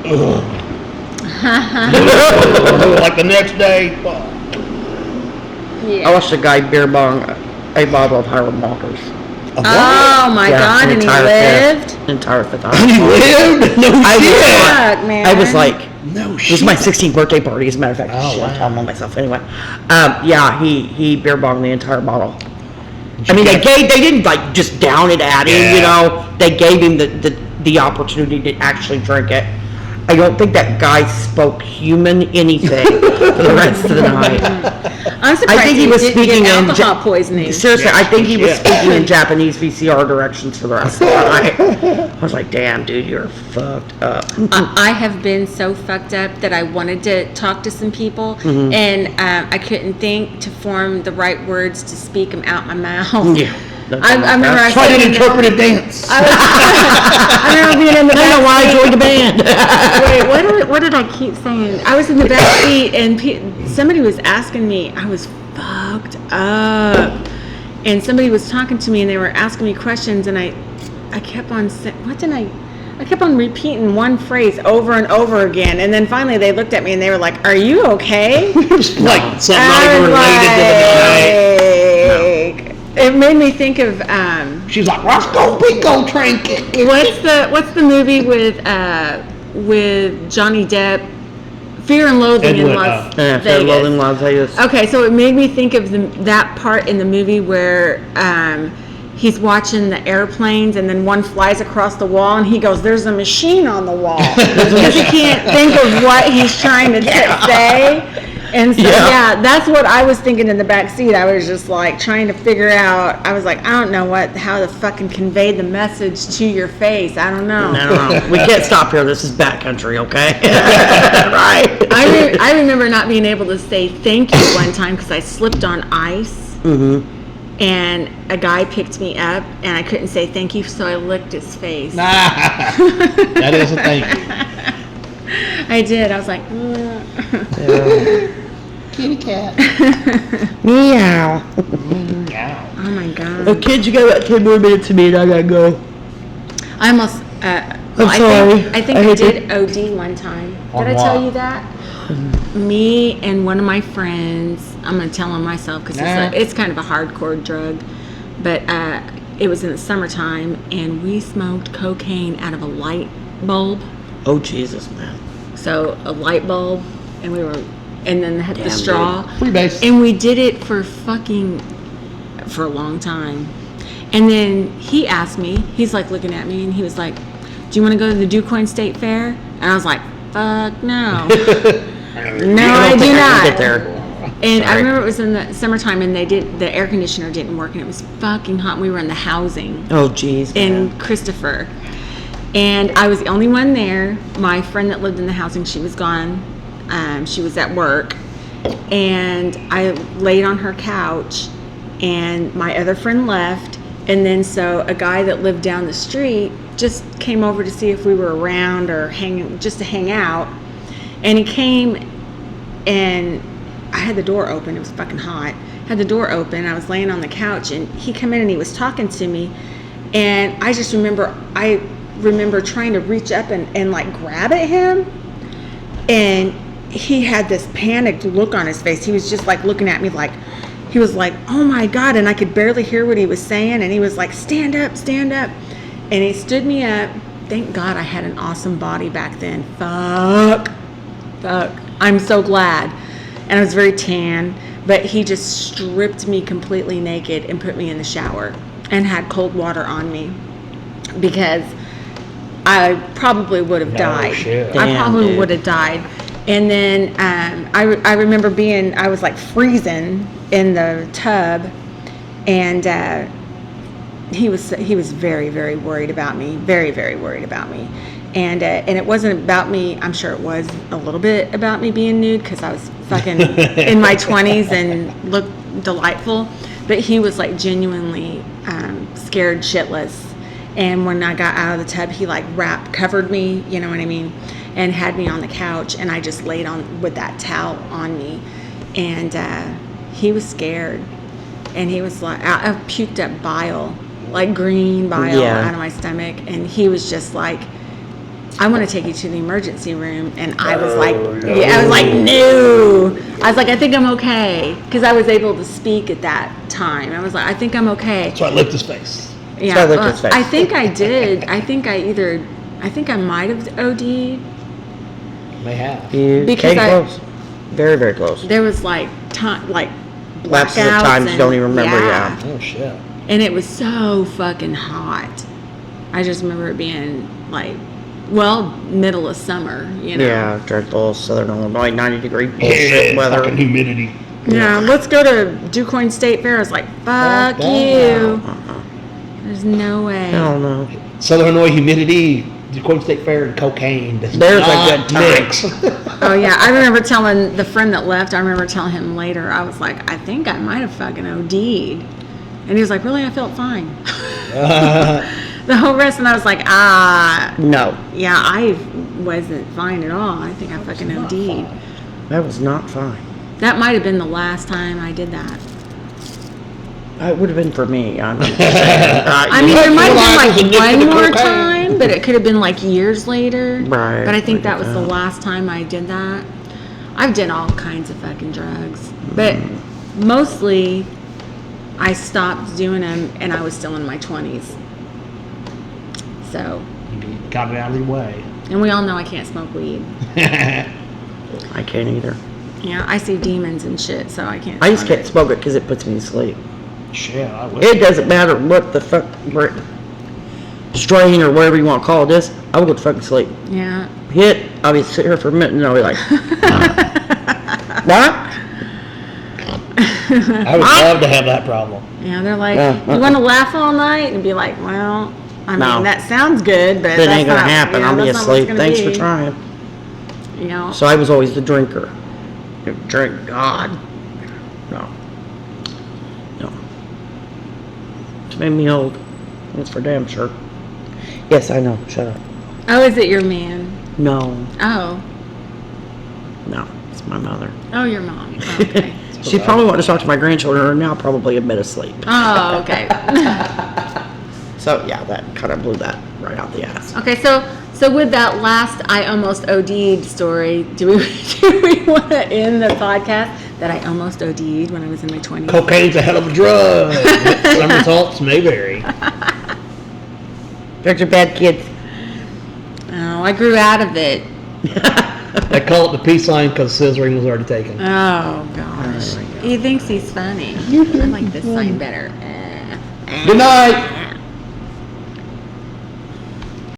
Ugh. Like the next day. fuck. Yeah. I watched a guy beer bong a bottle of Highland Walkers. A what? Oh my Yeah, God, an and he entire lived? fifth. Entire fifth. And he lived? No shit. Fuck, man. I was like, No it shit. was my 16th birthday party, as a matter of fact. Oh, Shit, wow. I'm telling on myself anyway. Yeah, he beer bonged the entire bottle. I mean, they didn't like just down it at him, you Yeah. know. They gave him the opportunity to actually drink it. I don't think that guy spoke human anything for the rest of the night. I'm surprised I think he was didn't speaking get in alcohol poisoning. Seriously, I think he was Yeah. speaking in Japanese VCR directions for the rest of the night. I was like, damn, dude, you're fucked up. I have been so fucked up that I wanted to talk to some people, Mm-hmm. and I couldn't think to form the right words to speak them out my mouth. Yeah. I remember I Try was an interpretive dance. I remember being in the I don't know why I joined the band. Wait, what did I keep saying? I was in the back seat and somebody was asking me. I was fucked up, and somebody was talking to me and they were asking me questions, and I kept on saying, I kept on repeating one phrase over and over again, and then finally they looked at me and they were like, "Are you okay?" Like something I not even was related to the night. like- It made me think of She's like, Roscoe Pico trinket. what's the movie with Johnny Depp, Fear and Loathing in Las Yeah, Vegas. Loathing Las Vegas. Okay, so it made me think of that part in the movie where he's watching the airplanes and then one flies across the wall and he goes, "There's a machine on the wall," because he can't think of what he's trying to say. And so, Yeah. yeah, that's what I was thinking in the back seat. I was just like trying to figure out. I was like, I don't know how to fucking convey the message to your face. I don't know. No. We can't stop here. This is backcountry, okay? Right. I remember not being able to say thank you one time because I slipped on ice. And a guy picked me up, and I couldn't say thank you, so I licked his face. That is a thank you. I did. I was like, Kitty cat. Meow. Meow. oh my god. Oh, kids, you got about 10 more minutes to me, and I gotta go. I almost. I'm sorry. I think I did OD one time. On Did I tell what? you that? Me and one of my friends. I'm gonna tell on myself because it's kind of a hardcore drug, but it was in the summertime, and we smoked cocaine out of a light bulb. Oh, Jesus, man. So a light bulb, and then had the Damn, straw. Freebase. And we did it for a long time. And then he asked me, he's like looking at me, and he was like, do you want to go to the DuQuoin State Fair? And I was like, fuck no. No, I do not. Get there. And I Sorry. remember it was in the summertime, and the air conditioner didn't work, and it was fucking hot. And we were in the housing Oh, jeez. in Christopher. And I was the only one there. My friend that lived in the housing, she was gone. She was at work. And I laid on her couch, and my other friend left. And then so a guy that lived down the street just came over to see if we were around or just to hang out. And he came, and I had the door open. It was fucking hot. Had the door open. I was laying on the couch, and he came in and he was talking to me. And I just remember trying to reach up and like grab at him, and he had this panicked look on his face. He was just like looking at me like, he was like, oh my God, and I could barely hear what he was saying, and he was like, stand up, and he stood me up. Thank God I had an awesome body back then. Fuck, I'm so glad. And I was very tan, but he just stripped me completely naked and put me in the shower and had cold water on me, because I probably would have died. shit. I Damn, probably dude. would have died. And then I remember I was like freezing in the tub, and he was very, very worried about me, very, very worried about me. And it wasn't about me. I'm sure it was a little bit about me being nude, because I was fucking in my 20s and looked delightful. But he was like genuinely scared shitless. And when I got out of the tub, he like covered me, you know what I mean, and had me on the couch, and I just laid on with that towel on me. And he was scared, and he was like, I puked up bile, like green bile out of my stomach, and he was just like, I want to take you to the emergency room. And I was like, I was like, no. I was like, I think I'm okay, because I was able to speak at that time. I was like, I think I'm okay. So I licked his face. Yeah, So I licked his face. I think I did. I think I might have OD'd. May have. You Because came close. Very, very close. There was like time, like Lapses of blackouts time you and- don't even remember, yeah. Oh shit. And it was so fucking hot. I just remember it being like, well, middle of summer, you know. Yeah, during the whole Southern Illinois 90-degree bullshit weather. Fucking humidity. Yeah, let's go to DuQuoin State Fair. I was like, fuck Fuck you. Uh-uh. There's no way. Hell no. Southern Illinois humidity. DuQuoin State Fair and cocaine. Does There's a not good time. mix. Oh yeah, I remember telling the friend that left. I remember telling him later. I was like, I think I might have fucking OD'd, and he was like, really? I felt fine. The whole rest, and I was like, No, yeah, I wasn't fine at all. I think I fucking OD'd. that was not fine. That might have been the last time I did that. It would have been for me. I'm just I mean, there might have been Realizes like addicted one to more cocaine. time, but it could have been like years later. Right, But I think that like was the that. last time I did that. I've done all kinds of fucking drugs, but mostly I stopped doing them, and I was still in my 20s. So, You got it out of your way. and we all know I can't smoke weed. I can't either. Yeah, I see demons and shit, so I can't. I just smoke can't smoke it because it puts me to sleep. Shit, I wish. It doesn't matter what the fuck strain or whatever you want to call this. I will go to fucking sleep. it. Yeah. Hit. I'll be sitting here for a minute and I'll be like, What? I would love to have that problem. Yeah, they're like, Yeah, you want to laugh all night? And be like, well, I mean, No. that sounds good, but That that's ain't gonna not, happen. yeah, I'll be that's not what it's asleep. gonna Thanks for be. trying. You know, So I was always the drinker. Drink, God. No. No. It's made me old. That's for damn sure. Yes, I know. Shut up. oh, is it your man? No. Oh, No. It's my mother. oh, your mom. Okay. She probably wanted to talk to my grandchildren and are now probably in bed asleep. Oh, okay. So yeah, that kind of blew that right out the ass. Okay, so with that last I almost OD'd story, do we want to end the podcast that I almost OD'd when I was in my 20s? Cocaine's a hell of a drug. Some results may vary. Drugs are bad, kids. Oh, I grew out of it. They call it the peace sign because scissoring was already taken. Oh gosh, he thinks he's funny. I like this sign better. Good night.